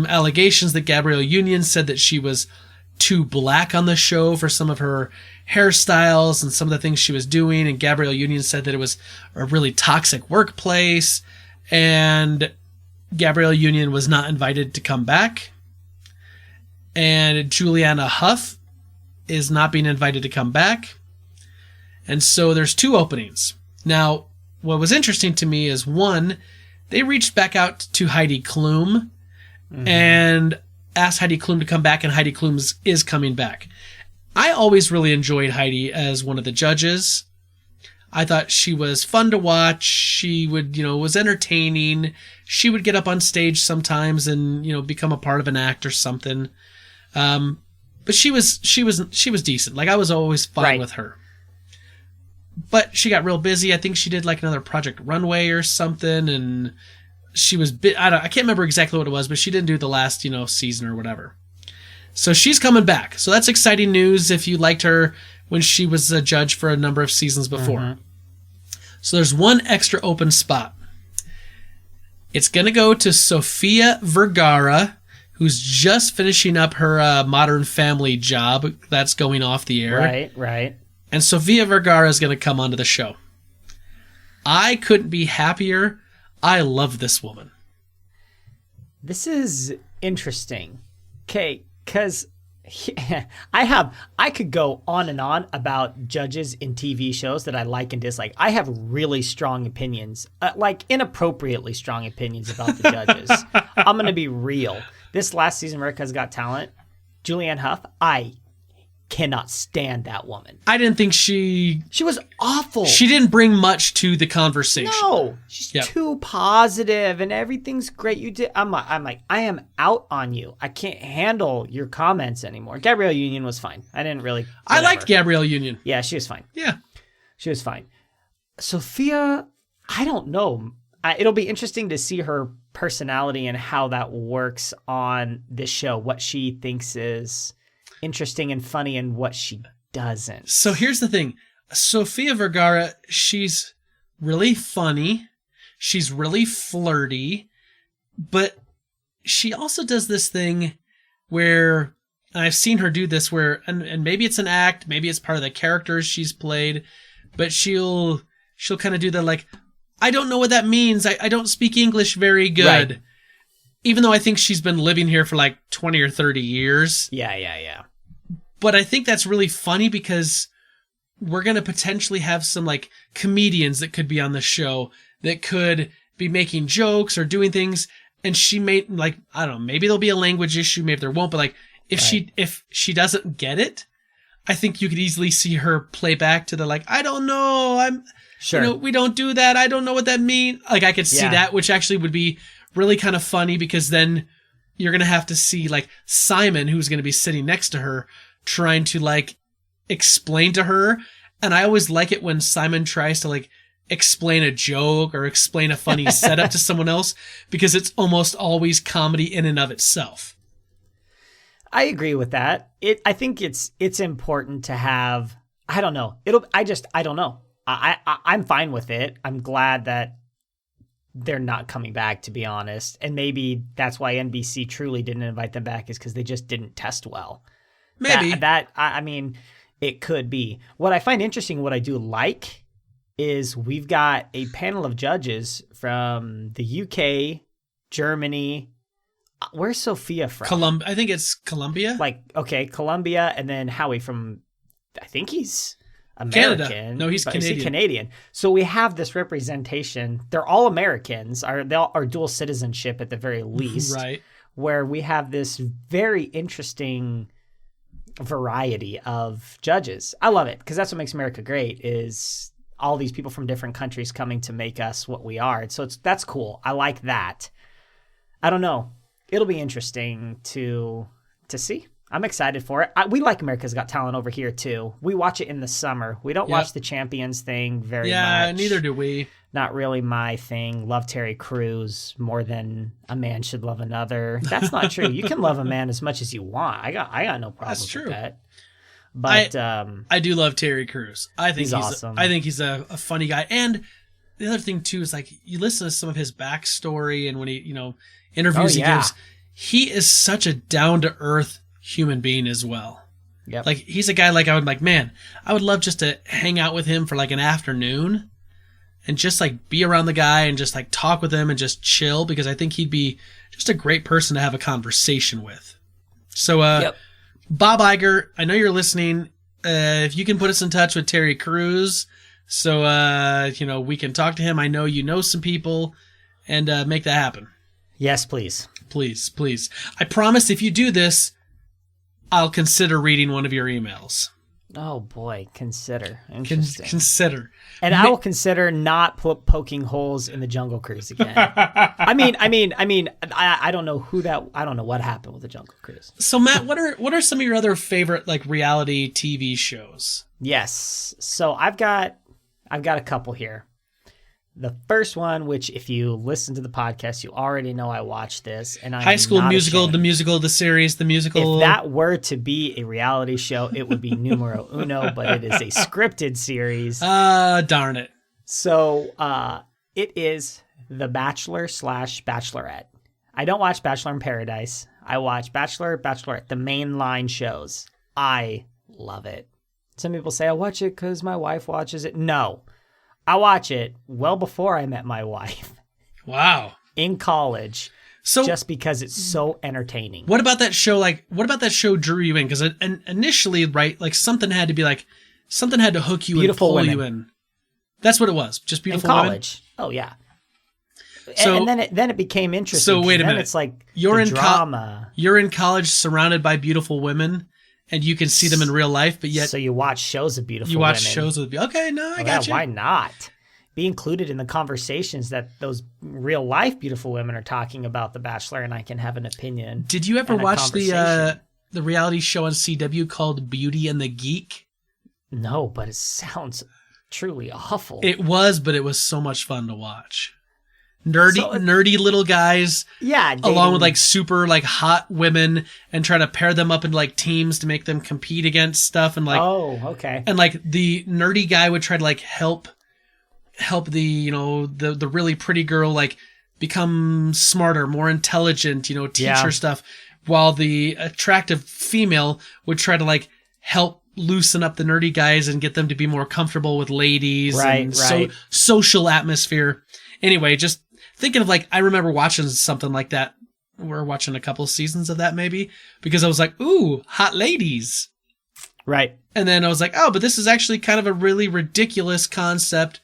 allegations that Gabrielle Union said that she was too black on the show for some of her hairstyles and some of the things she was doing. And Gabrielle Union said that it was a really toxic workplace. And Gabrielle Union was not invited to come back. And Juliana Huff is not being invited to come back. And so there's 2 openings. Now, what was interesting to me is, one, they reached back out to Heidi Klum and asked Heidi Klum to come back, and Heidi Klum is coming back. I always really enjoyed Heidi as one of the judges. I thought she was fun to watch. She would, was entertaining. She would get up on stage sometimes and, become a part of an act or something. But she was decent. Like I was always fine with her. But she got real busy. I think she did like another Project Runway or something, and she was I can't remember exactly what it was, but she didn't do the last, season or whatever. So she's coming back. So that's exciting news if you liked her when she was a judge for a number of seasons before. So there's one extra open spot. It's going to go to Sofia Vergara, who's just finishing up her Modern Family job that's going off the air. Right. And Sofia Vergara is going to come onto the show. I couldn't be happier. I love this woman. This is interesting. Okay, because I could go on and on about judges in TV shows that I like and dislike. I have really strong opinions, like inappropriately strong opinions about the judges. I'm going to be real. This last season, America's Got Talent, Julianne Hough, I cannot stand that woman. I didn't think she was awful. She didn't bring much to the conversation. No, she's too positive and everything's great. You did. I'm like, I am out on you. I can't handle your comments anymore. Gabrielle Union was fine. I didn't really. I liked Gabrielle Union. Yeah, she was fine. Yeah, she was fine. Sophia, I don't know. It'll be interesting to see her personality and how that works on this show. What she thinks is interesting and funny and what she doesn't. So here's the thing. Sofia Vergara, she's really funny. She's really flirty. But she also does this thing where, and I've seen her do this where, and maybe it's an act, maybe it's part of the characters she's played, but she'll kind of do the like, I don't know what that means. I don't speak English very good. Right. Even though I think she's been living here for like 20 or 30 years. Yeah. But I think that's really funny because we're going to potentially have some like comedians that could be on the show that could be making jokes or doing things. And she may like, I don't know, maybe there'll be a language issue. Maybe there won't. But like if she doesn't get it, I think you could easily see her play back to the like, I don't know. Sure. We don't do that. I don't know what that means. Like I could see that, which actually would be really kind of funny because then you're going to have to see like Simon, who's going to be sitting next to her, trying to like explain to her. And I always like it when Simon tries to like explain a joke or explain a funny setup to someone else because it's almost always comedy in and of itself. I agree with that. I think it's important to have, I don't know. I don't know. I'm fine with it. I'm glad that they're not coming back, to be honest. And maybe that's why NBC truly didn't invite them back is because they just didn't test well. Maybe. I mean, it could be. What I find interesting, what I do like, is we've got a panel of judges from the UK, Germany. Where's Sophia from? I think it's Colombia. Like, okay, Colombia, and then Howie from, I think he's American. Canada. No, he's Canadian. He's Canadian. So we have this representation. They're all Americans. They all are dual citizenship at the very least. Right. Where we have this very interesting variety of judges. I love it because that's what makes America great is all these people from different countries coming to make us what we are. So that's cool. I like that. I don't know. It'll be interesting to see. I'm excited for it. We like America's Got Talent over here too. We watch it in the summer. We don't watch the Champions thing very much. Yeah, neither do we. Not really my thing. Love Terry Crews more than a man should love another. That's not true. You can love a man as much as you want. I got no problem with that. But I do love Terry Crews. I think he's awesome. I think he's a funny guy. And the other thing too is like you listen to some of his backstory and when he interviews he gives, he is such a down to earth human being as well. Yep. Like he's a guy like I would love just to hang out with him for like an afternoon and just like be around the guy and just like talk with him and just chill because I think he'd be just a great person to have a conversation with. So Bob Iger, I know you're listening. If you can put us in touch with Terry Crews so we can talk to him. I know you know some people and make that happen. Yes, please. Please. I promise if you do this, I'll consider reading one of your emails. Oh boy, consider. Interesting. Consider. And I will consider not poking holes in the Jungle Cruise again. I don't know I don't know what happened with the Jungle Cruise. So Matt, what are some of your other favorite like reality TV shows? Yes. So I've got a couple here. The first one, which if you listen to the podcast, you already know I watched this. And High School Musical, ashamed. the musical, the series, the musical. If that were to be a reality show, it would be numero uno, but it is a scripted series. Darn it. So it is The Bachelor / Bachelorette. I don't watch Bachelor in Paradise. I watch Bachelor, Bachelorette, the mainline shows. I love it. Some people say I watch it because my wife watches it. No. I watch it well before I met my wife. Wow. In college. So just because it's so entertaining. What about that show drew you in? Because initially, right, like something had to hook you Beautiful and pull women. you in. That's what it was. Just Beautiful in Women? college. Oh, yeah. So, and then it became interesting. So wait a minute. It's like you're in drama. You're in college surrounded by beautiful women, and you can see them in real life, but yet So you watch shows of beautiful you watch women. shows with, okay, no, I Oh, got yeah, you. why not? Be included in the conversations that those real life beautiful women are talking about The Bachelor, and I can have an opinion. Did you ever and a watch conversation. the reality show on CW called Beauty and the Geek? No, but it sounds truly awful. It was, but it was so much fun to watch. Nerdy little guys yeah, along with dating- like super like hot women and try to pair them up into like teams to make them compete against stuff and like Oh, okay. and like the nerdy guy would try to like help the, you know, the really pretty girl like become smarter, more intelligent, you know, teach Yeah. her stuff, while the attractive female would try to like help loosen up the nerdy guys and get them to be more comfortable with ladies and Right. social atmosphere. Anyway, just thinking of like, I remember watching something like that. We're watching a couple seasons of that maybe because I was like, ooh, hot ladies. Right. And then I was like, oh, but this is actually kind of a really ridiculous concept,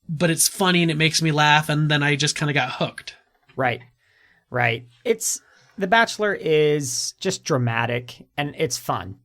but it's funny and it makes me laugh. And then I just kind of got hooked. Right. Right. The Bachelor is just dramatic and it's fun.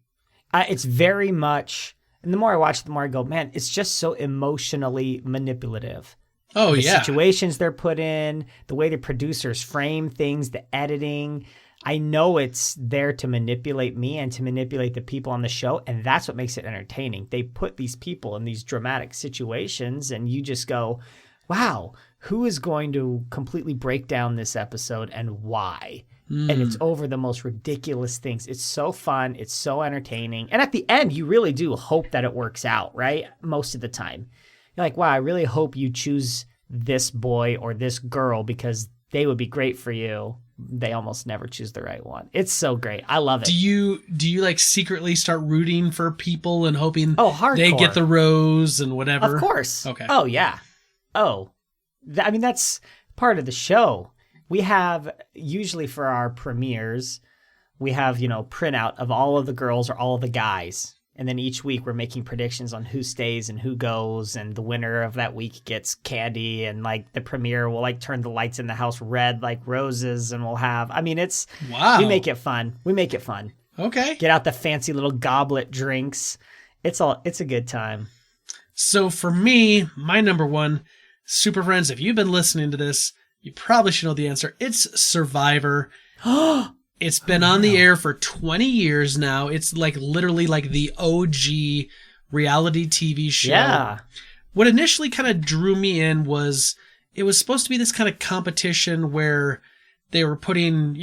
It's very much, and the more I watch, the more I go, man, it's just so emotionally manipulative. Oh, The yeah. situations they're put in, the way the producers frame things, the editing. I know it's there to manipulate me and to manipulate the people on the show, and that's what makes it entertaining. They put these people in these dramatic situations, and you just go, wow, who is going to completely break down this episode and why? And it's over the most ridiculous things. It's so fun. It's so entertaining. And at the end, you really do hope that it works out, right? Most of the time. You're like, wow, I really hope you choose this boy or this girl because they would be great for you. They almost never choose the right one. It's so great. I love it. Do you like secretly start rooting for people and hoping Oh, hardcore. they get the rose and whatever? Of course. Okay. Oh, yeah. Oh, I mean, that's part of the show. We have, usually for our premieres, we have, printout of all of the girls or all of the guys. And then each week we're making predictions on who stays and who goes. And the winner of that week gets candy. And like the premiere will like turn the lights in the house red like roses. And we'll have, Wow. we make it fun. Okay. Get out the fancy little goblet drinks. It's a good time. So for me, my number one, Super Friends, if you've been listening to this, you probably should know the answer. It's Survivor. It's been on the air for 20 years now. It's like literally like the OG reality TV show. Yeah. What initially kind of drew me in was it was supposed to be this kind of competition where they were putting,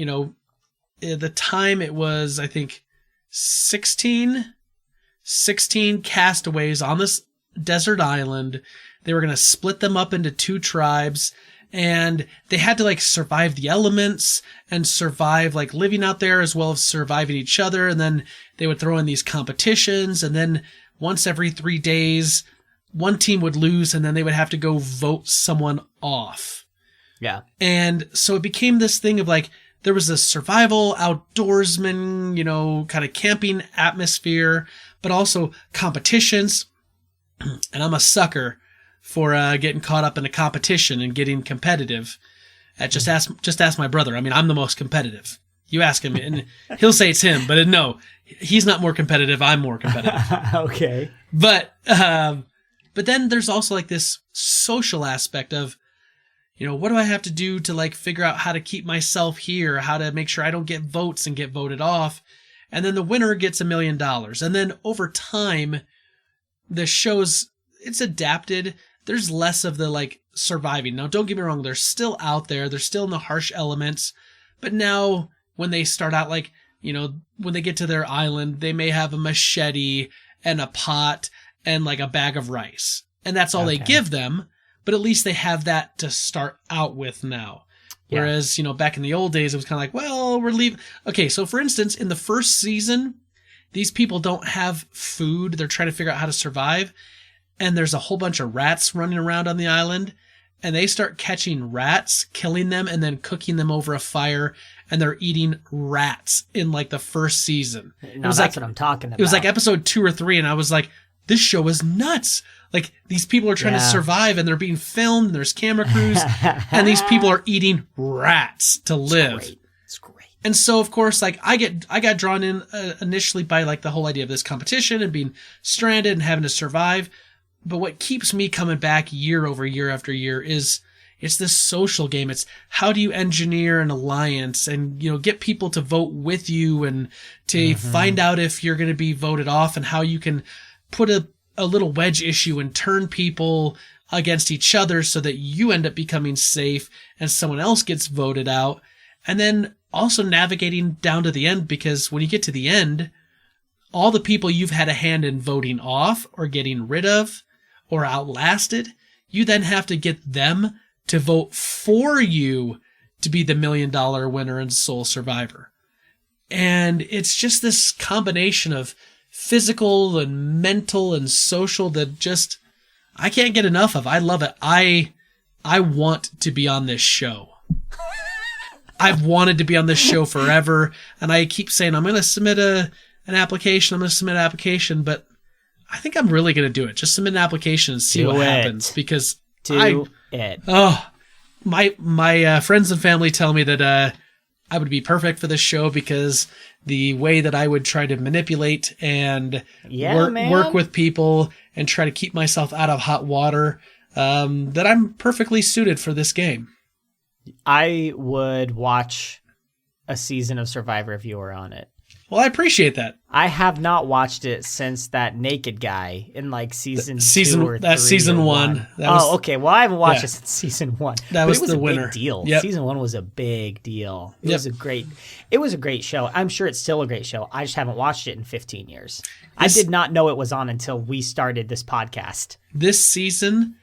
at the time it was, I think, 16 castaways on this desert island. They were going to split them up into two tribes. And they had to like survive the elements and survive like living out there as well as surviving each other. And then they would throw in these competitions. And then once every 3 days, one team would lose and then they would have to go vote someone off. Yeah. And so it became this thing of like, there was a survival outdoorsman, kind of camping atmosphere, but also competitions. And I'm a sucker for getting caught up in a competition and getting competitive. Just ask my brother. I mean, I'm the most competitive. You ask him, and he'll say it's him, but no, he's not more competitive. I'm more competitive. Okay. But then there's also like this social aspect of, what do I have to do to like figure out how to keep myself here, how to make sure I don't get votes and get voted off. And then the winner gets $1 million. And then over time, the show's, it's adapted. There's less of the like surviving. Now, don't get me wrong. They're still out there. They're still in the harsh elements. But now when they start out, like, when they get to their island, they may have a machete and a pot and like a bag of rice. And that's all they give them. But at least they have that to start out with now. Yeah. Whereas, back in the old days, it was kind of like, well, we're leaving. Okay, so for instance, in the first season, these people don't have food. They're trying to figure out how to survive. And there's a whole bunch of rats running around on the island. And they start catching rats, killing them, and then cooking them over a fire. And they're eating rats in like the first season. No, that's what I'm talking about. It was like episode 2 or 3. And I was like, this show is nuts. Like, these people are trying to survive and they're being filmed and there's camera crews and these people are eating rats to live. It's great. And so, of course, like I got drawn in initially by like the whole idea of this competition and being stranded and having to survive. But what keeps me coming back year over year after year is it's this social game. It's how do you engineer an alliance and, get people to vote with you and to find out if you're going to be voted off and how you can put a little wedge issue and turn people against each other so that you end up becoming safe and someone else gets voted out. And then also navigating down to the end, because when you get to the end, all the people you've had a hand in voting off or getting rid of or outlasted, you then have to get them to vote for you to be the $1 million winner and sole survivor. And it's just this combination of physical and mental and social that just, I can't get enough of. I love it. I want to be on this show. I've wanted to be on this show forever, and I keep saying I'm going to submit an application. But I think I'm really going to do it. Just submit an application and see what happens, because my friends and family tell me that I would be perfect for this show because the way that I would try to manipulate and work with people and try to keep myself out of hot water, that I'm perfectly suited for this game. I would watch a season of Survivor if you were on it. Well, I appreciate that. I have not watched it since that naked guy in like season 2 or 3. That's season 1. Okay. Well, I haven't watched it since season 1. That was the winner. big Deal. Yep. Season 1 was a big deal. It was a great show. I'm sure it's still a great show. I just haven't watched it in 15 years. I did not know it was on until we started this podcast. This season,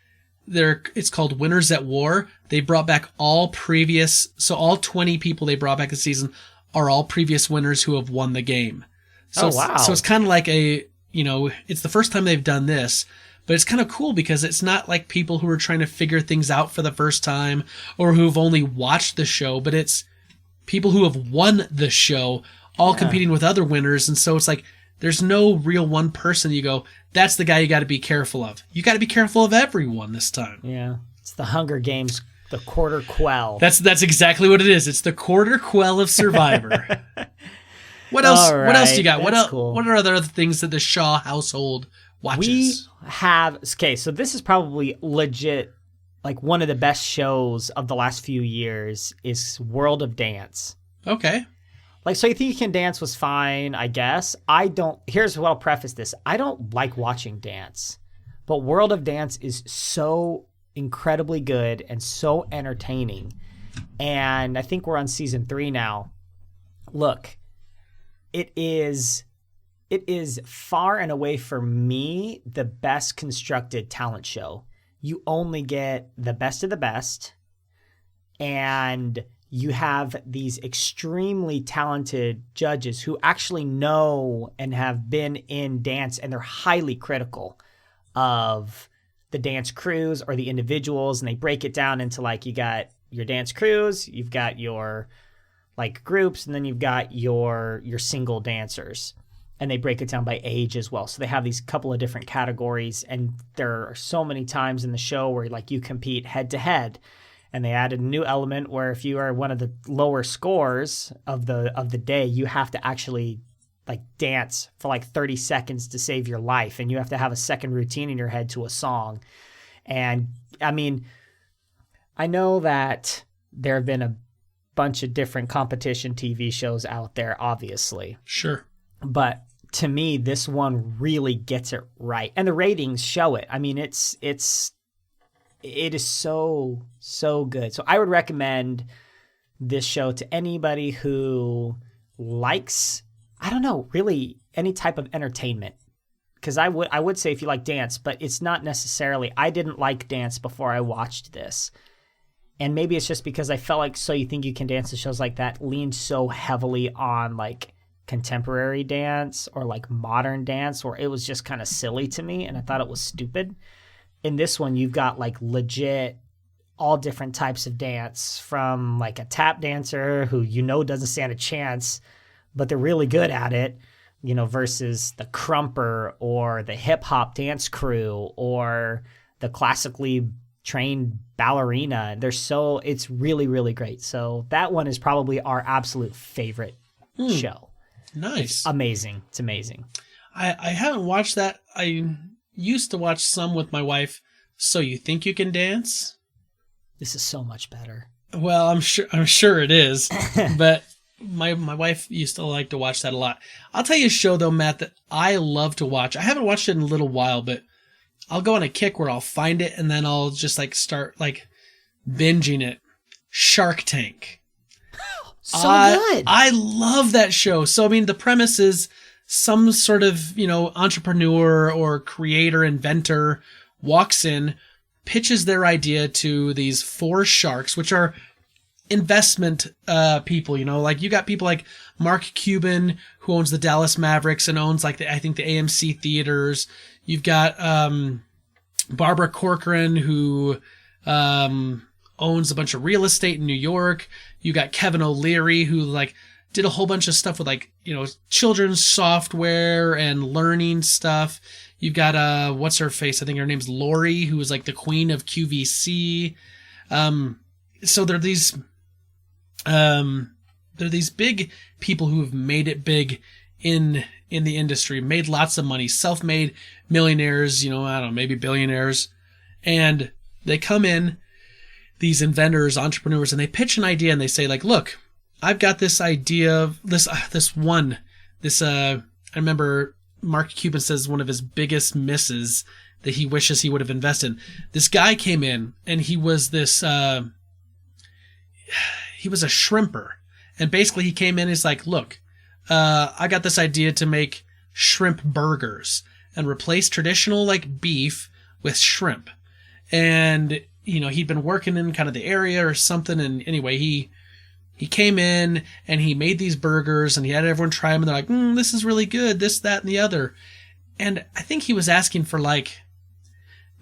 it's called Winners at War. They brought back all 20 people they brought back this season are all previous winners who have won the game. So wow. So it's kind of like it's the first time they've done this, but it's kind of cool because it's not like people who are trying to figure things out for the first time or who've only watched the show, but it's people who have won the show all competing with other winners. And so it's like, there's no real one person you go, that's the guy you got to be careful of. You got to be careful of everyone this time. Yeah. It's the Hunger Games, the quarter quell. That's exactly what it is. It's the quarter quell of Survivor. What else? All right, what else you got? cool. What are other things that the Shaw household watches? We have, so this is probably legit, like one of the best shows of the last few years is World of Dance. Okay. Like, So You Think You Can Dance was fine, I guess. Here's what I'll preface this. I don't like watching dance, but World of Dance is so incredibly good and so entertaining. And I think we're on season 3 now. Look, it is far and away for me the best constructed talent show. You only get the best of the best, and you have these extremely talented judges who actually know and have been in dance, and they're highly critical of the dance crews or the individuals, and they break it down into like, you got your dance crews, you've got your like groups, and then you've got your single dancers, and they break it down by age as well. So they have these couple of different categories, and there are so many times in the show where like you compete head to head. And they added a new element where if you are one of the lower scores of the day, you have to actually like dance for like 30 seconds to save your life. And you have to have a second routine in your head to a song. And I mean, I know that there have been a bunch of different competition TV shows out there, obviously. Sure. But to me, this one really gets it right. And the ratings show it. I mean, it is so, so good. So I would recommend this show to anybody who likes, I don't know, really any type of entertainment. Because I would say if you like dance, but it's not necessarily, I didn't like dance before I watched this. And maybe it's just because I felt like So You Think You Can Dance, the shows like that leaned so heavily on like contemporary dance or like modern dance, where it was just kind of silly to me and I thought it was stupid. In this one, you've got like legit all different types of dance, from like a tap dancer who doesn't stand a chance, but they're really good at it, versus the crumper or the hip hop dance crew or the classically trained ballerina. It's really, really great. So that one is probably our absolute favorite show. Nice. Amazing. It's amazing. I haven't watched that. I used to watch some with my wife. So You Think You Can Dance? This is so much better. Well, I'm sure it is, but my wife used to like to watch that a lot. I'll tell you a show though, Matt, that I love to watch. I haven't watched it in a little while, but I'll go on a kick where I'll find it and then I'll just like start like binging it. Shark Tank. So good. I love that show. So I mean, the premise is some sort of, entrepreneur or creator, inventor walks in, pitches their idea to these 4 sharks, which are investment people. Like you got people like Mark Cuban, who owns the Dallas Mavericks and owns like I think the AMC theaters. You've got Barbara Corcoran, who owns a bunch of real estate in New York. You got Kevin O'Leary, who like did a whole bunch of stuff with like, children's software and learning stuff. You've got what's her face? I think her name's Lori, who is like the queen of QVC. So they're these big people who have made it big in the industry, made lots of money, self-made millionaires, I don't know, maybe billionaires. And they come in, these inventors, entrepreneurs, and they pitch an idea and they say like, look, I've got this idea, I remember Mark Cuban says one of his biggest misses that he wishes he would have invested in. This guy came in and he was he was a shrimper. And basically he came in and he's like, look, I got this idea to make shrimp burgers and replace traditional like beef with shrimp. And, he'd been working in kind of the area or something. And anyway, he came in and he made these burgers and he had everyone try them and they're like, this is really good, this, that, and the other. And I think he was asking for like,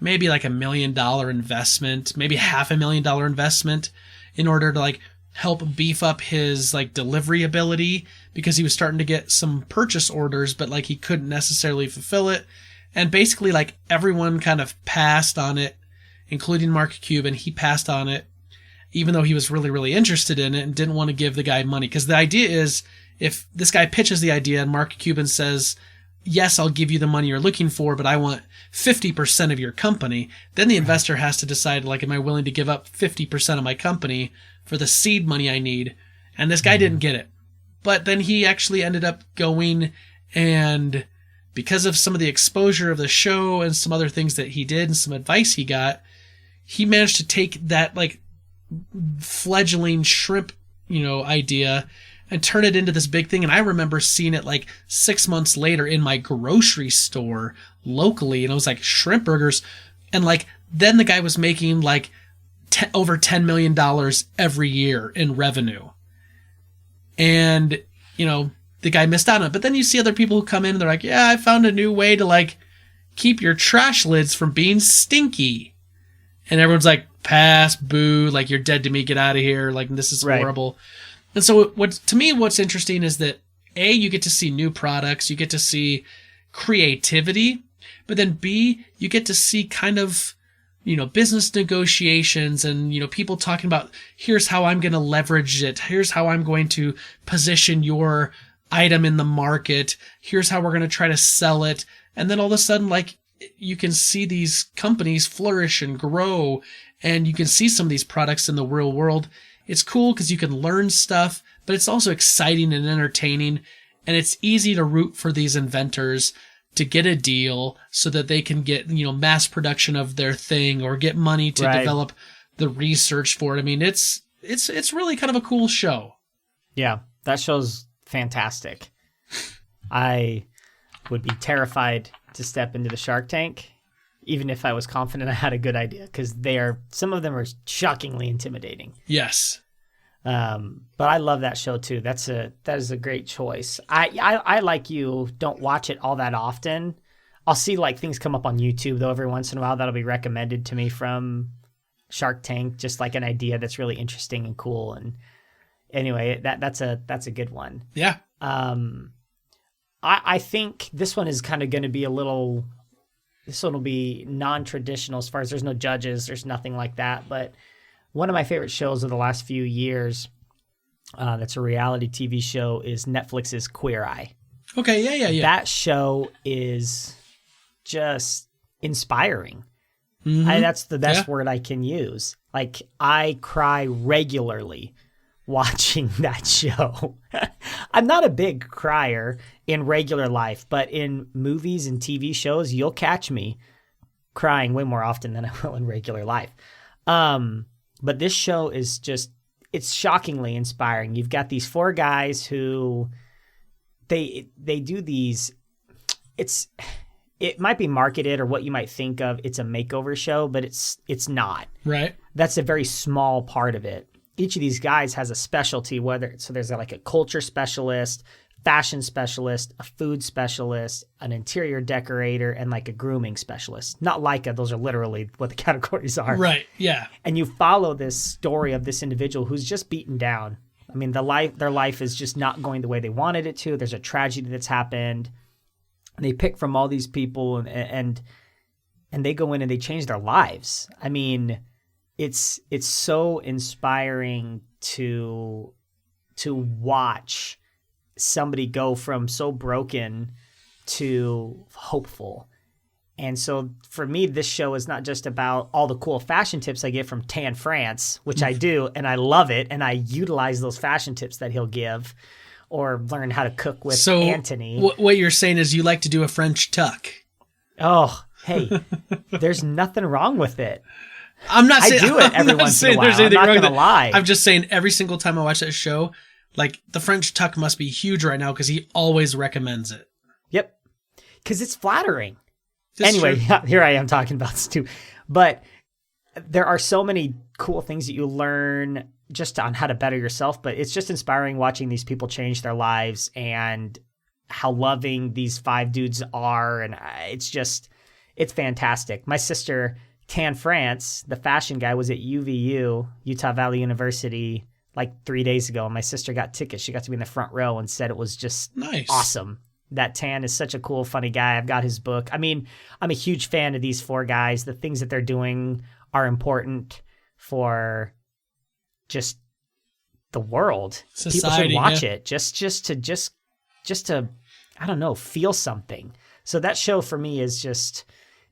maybe like $1 million investment, maybe $500,000 investment in order to like help beef up his like delivery ability, because he was starting to get some purchase orders, but like he couldn't necessarily fulfill it. And basically like everyone kind of passed on it, including Mark Cuban. He passed on it, even though he was really, really interested in it and didn't want to give the guy money. Because the idea is, if this guy pitches the idea and Mark Cuban says, yes, I'll give you the money you're looking for, but I want 50% of your company, then the investor has to decide, like, am I willing to give up 50% of my company for the seed money I need? And this guy didn't get it. But then he actually ended up going, and because of some of the exposure of the show and some other things that he did and some advice he got, he managed to take that, like, fledgling shrimp, idea and turn it into this big thing. And I remember seeing it like 6 months later in my grocery store locally, and it was like shrimp burgers. And like, then the guy was making like over $10 million every year in revenue. And, the guy missed out on it. But then you see other people who come in and they're like, yeah, I found a new way to like keep your trash lids from being stinky. And everyone's like, pass, boo, like you're dead to me, get out of here, like this is horrible. And so what's interesting is that A, you get to see new products, you get to see creativity, but then B, you get to see kind of, business negotiations and, people talking about, here's how I'm going to leverage it, here's how I'm going to position your item in the market, here's how we're going to try to sell it. And then all of a sudden, like, you can see these companies flourish and grow, and you can see some of these products in the real world. It's cool because you can learn stuff, but it's also exciting and entertaining, and it's easy to root for these inventors to get a deal so that they can get, mass production of their thing or get money to develop the research for it. I mean, it's really kind of a cool show. Yeah, that show's fantastic. I would be terrified to step into the Shark Tank, even if I was confident I had a good idea, because some of them are shockingly intimidating. Yes. But I love that show too. That is a great choice. I like you, don't watch it all that often. I'll see like things come up on YouTube though every once in a while that'll be recommended to me from Shark Tank, just like an idea that's really interesting and cool. And anyway, that's a good one. Yeah. I think this one is kind of going to be a little this one will be non-traditional as far as there's no judges, there's nothing like that. But one of my favorite shows of the last few years, that's a reality TV show, is Netflix's Queer Eye. Okay, yeah. That show is just inspiring. Mm-hmm. That's the best word I can use. Like, I cry regularly watching that show. I'm not a big crier in regular life, but in movies and TV shows, you'll catch me crying way more often than I will in regular life. But this show is just, it's shockingly inspiring. You've got these 4 guys who they do these, it might be marketed or what you might think of, it's a makeover show, but it's not. Right. That's a very small part of it. Each of these guys has a specialty, so there's like a culture specialist, fashion specialist, a food specialist, an interior decorator, and like a grooming specialist. Not Leica, those are literally what the categories are. Right, yeah. And you follow this story of this individual who's just beaten down. I mean, their life is just not going the way they wanted it to. There's a tragedy that's happened. And they pick from all these people and they go in and they change their lives. I mean, it's so inspiring to watch somebody go from so broken to hopeful. And so for me, this show is not just about all the cool fashion tips I get from Tan France, which I do, and I love it, and I utilize those fashion tips that he'll give, or learn how to cook with Anthony. What you're saying is you like to do a French tuck. Oh, hey, there's nothing wrong with it. I'm not saying I do it every once in a while. I'm not gonna lie. I'm just saying every single time I watch that show, like the French tuck must be huge right now because he always recommends it. Yep, because it's flattering. That's anyway, true. Here I am talking about Stu, but there are so many cool things that you learn just on how to better yourself. But it's just inspiring watching these people change their lives and how loving these 5 dudes are, and it's fantastic. My sister, Tan France, the fashion guy, was at UVU, Utah Valley University, like 3 days ago. And my sister got tickets. She got to be in the front row and said it was just nice. Awesome. That Tan is such a cool, funny guy. I've got his book. I mean, I'm a huge fan of these 4 guys. The things that they're doing are important for just the world. Society, people should watch it just to I don't know, feel something. So that show for me is just,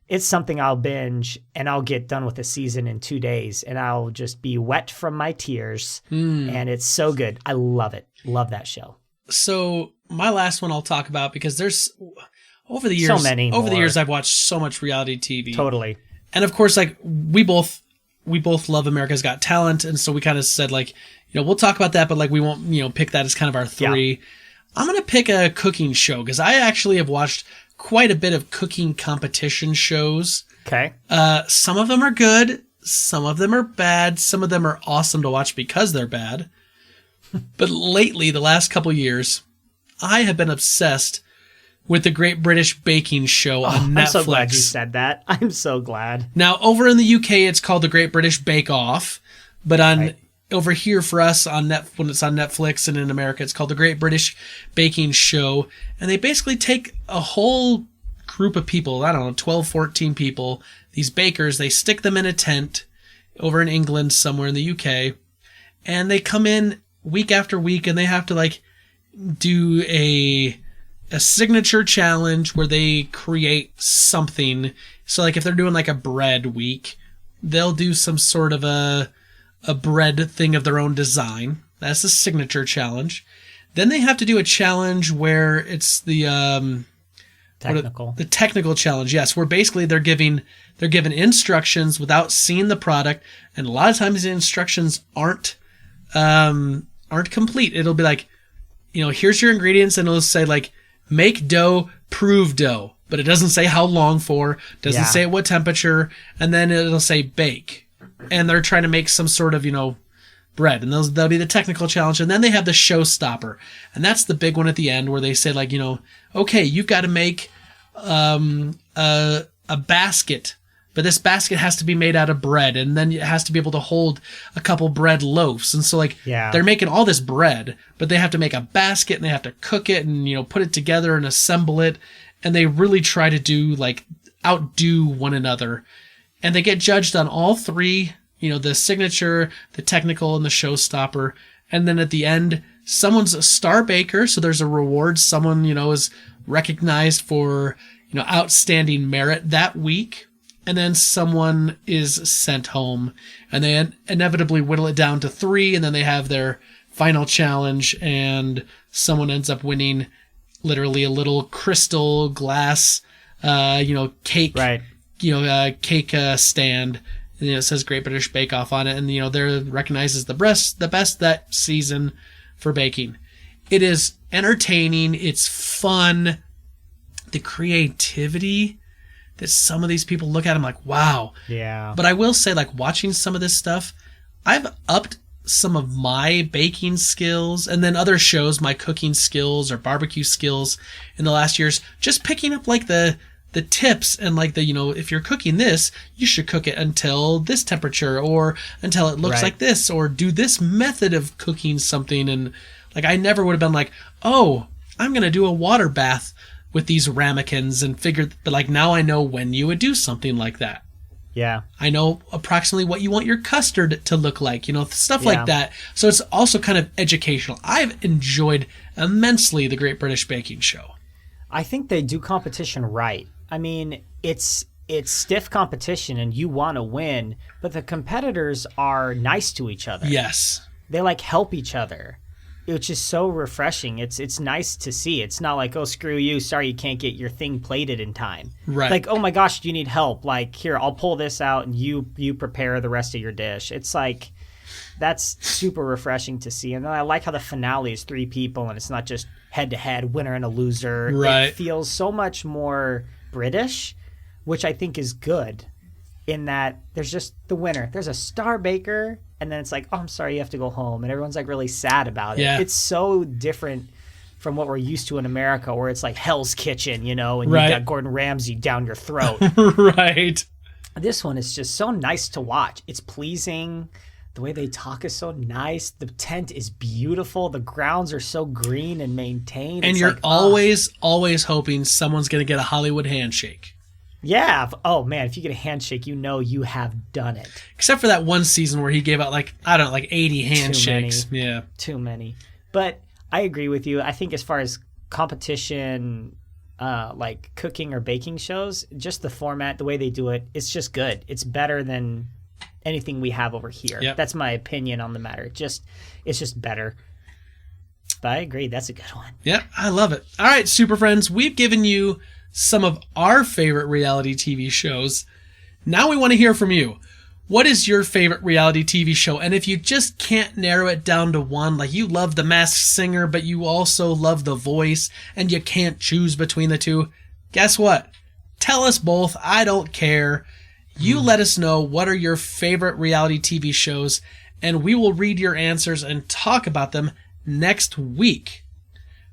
it's something I'll binge and I'll get done with the season in 2 days and I'll just be wet from my tears. And it's so good. I love it. Love that show. So my last one I'll talk about, because there's over the years, so many more. Over the years I've watched so much reality TV. Totally. And of course, like we both love America's Got Talent, and so we kind of said, like, you know, we'll talk about that, but like we won't, you know, pick that as kind of our 3. Yeah. I'm going to pick a cooking show because I actually have watched quite a bit of cooking competition shows. Okay. Some of them are good, some of them are bad, some of them are awesome to watch because they're bad. But lately, the last couple years, I have been obsessed with the Great British Baking Show on Netflix. I'm so glad you said that. I'm so glad. Now, over in the UK, it's called the Great British Bake Off, but over here for us when it's on Netflix and in America, it's called the Great British Baking Show. And they basically take a whole group of people, I don't know, 12, 14 people, these bakers, they stick them in a tent over in England, somewhere in the UK, and they come in week after week and they have to like do a signature challenge where they create something. So like if they're doing like a bread week, they'll do some sort of a bread thing of their own design. That's a signature challenge. Then they have to do a challenge where it's the technical challenge. Yes, where basically they're given instructions without seeing the product, and a lot of times the instructions aren't complete. It'll be like, you know, here's your ingredients, and it'll say like make dough, prove dough, but it doesn't say how long for, doesn't say at what temperature, and then it'll say bake. And they're trying to make some sort of, you know, bread, and that'll be the technical challenge. And then they have the showstopper, and that's the big one at the end where they say like, you know, okay, you've got to make a basket, but this basket has to be made out of bread, and then it has to be able to hold a couple bread loaves. And so like they're making all this bread, but they have to make a basket and they have to cook it and, you know, put it together and assemble it. And they really try to do like outdo one another. And they get judged on all three, the signature, the technical, and the showstopper. And then at the end, someone's a star baker, so there's a reward. Someone, is recognized for, outstanding merit that week. And then someone is sent home. And they inevitably whittle it down to 3, and then they have their final challenge, and someone ends up winning literally a little crystal glass, cake, Right. Cake stand. And, it says Great British Bake Off on it, and they're recognized as the best that season for baking. It is entertaining. It's fun. The creativity that some of these people look at, I'm like, wow. Yeah. But I will say, like, watching some of this stuff, I've upped some of my baking skills, and then other shows, my cooking skills or barbecue skills in the last years, just picking up like the tips and like if you're cooking this, you should cook it until this temperature or until it looks Right. like this, or do this method of cooking something. And like, I never would have been like, oh, I'm going to do a water bath with these ramekins and figured, but like now I know when you would do something like that. Yeah. I know approximately what you want your custard to look like, stuff Yeah. like that. So it's also kind of educational. I've enjoyed immensely the Great British Baking Show. I think they do competition right. I mean, it's stiff competition and you want to win, but the competitors are nice to each other. Yes. They like help each other, which is so refreshing. It's nice to see. It's not like, oh, screw you, sorry you can't get your thing plated in time. Right. Like, oh my gosh, do you need help? Like, here, I'll pull this out and you prepare the rest of your dish. It's like, that's super refreshing to see. And then I like how the finale is 3 people and it's not just head-to-head, winner and a loser. Right. It feels so much more British, which I think is good in that there's just the winner. There's a star baker, and then it's like, oh, I'm sorry, you have to go home. And everyone's like really sad about it. Yeah. It's so different from what we're used to in America, where it's like Hell's Kitchen, and Right. you've got Gordon Ramsay down your throat. Right. This one is just so nice to watch. It's pleasing. The way they talk is so nice. The tent is beautiful. The grounds are so green and maintained. And It's you're like, always hoping someone's going to get a Hollywood handshake. yeah. Oh, man, if you get a handshake, you have done it. Except for that one season where he gave out like 80 handshakes. Yeah. Too many. But I agree with you. I think as far as competition, like cooking or baking shows, just the format, the way they do it, it's just good. It's better than anything we have over here. Yep. That's my opinion on the matter. It's just better. But I agree. That's a good one. Yeah, I love it. All right, Super Friends, we've given you some of our favorite reality TV shows. Now we want to hear from you. What is your favorite reality TV show? And if you just can't narrow it down to one, like you love The Masked Singer, but you also love The Voice, and you can't choose between the two, guess what? Tell us both. I don't care. You let us know what are your favorite reality TV shows, and we will read your answers and talk about them next week.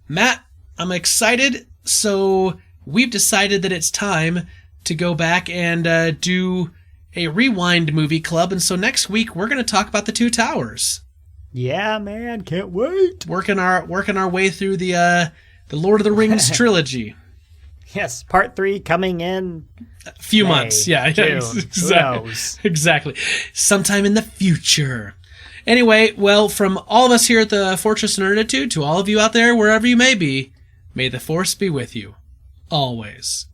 Matt, I'm excited. So we've decided that it's time to go back and do a rewind movie club. And so next week we're going to talk about The Two Towers. Yeah, man. Can't wait. Working our way through the Lord of the Rings trilogy. Yes. Part 3 coming in A few May, months. Yeah, June. exactly. Who knows? Exactly. Sometime in the future. Anyway, well, from all of us here at the Fortress of Nerditude to all of you out there, wherever you may be, may the Force be with you. Always.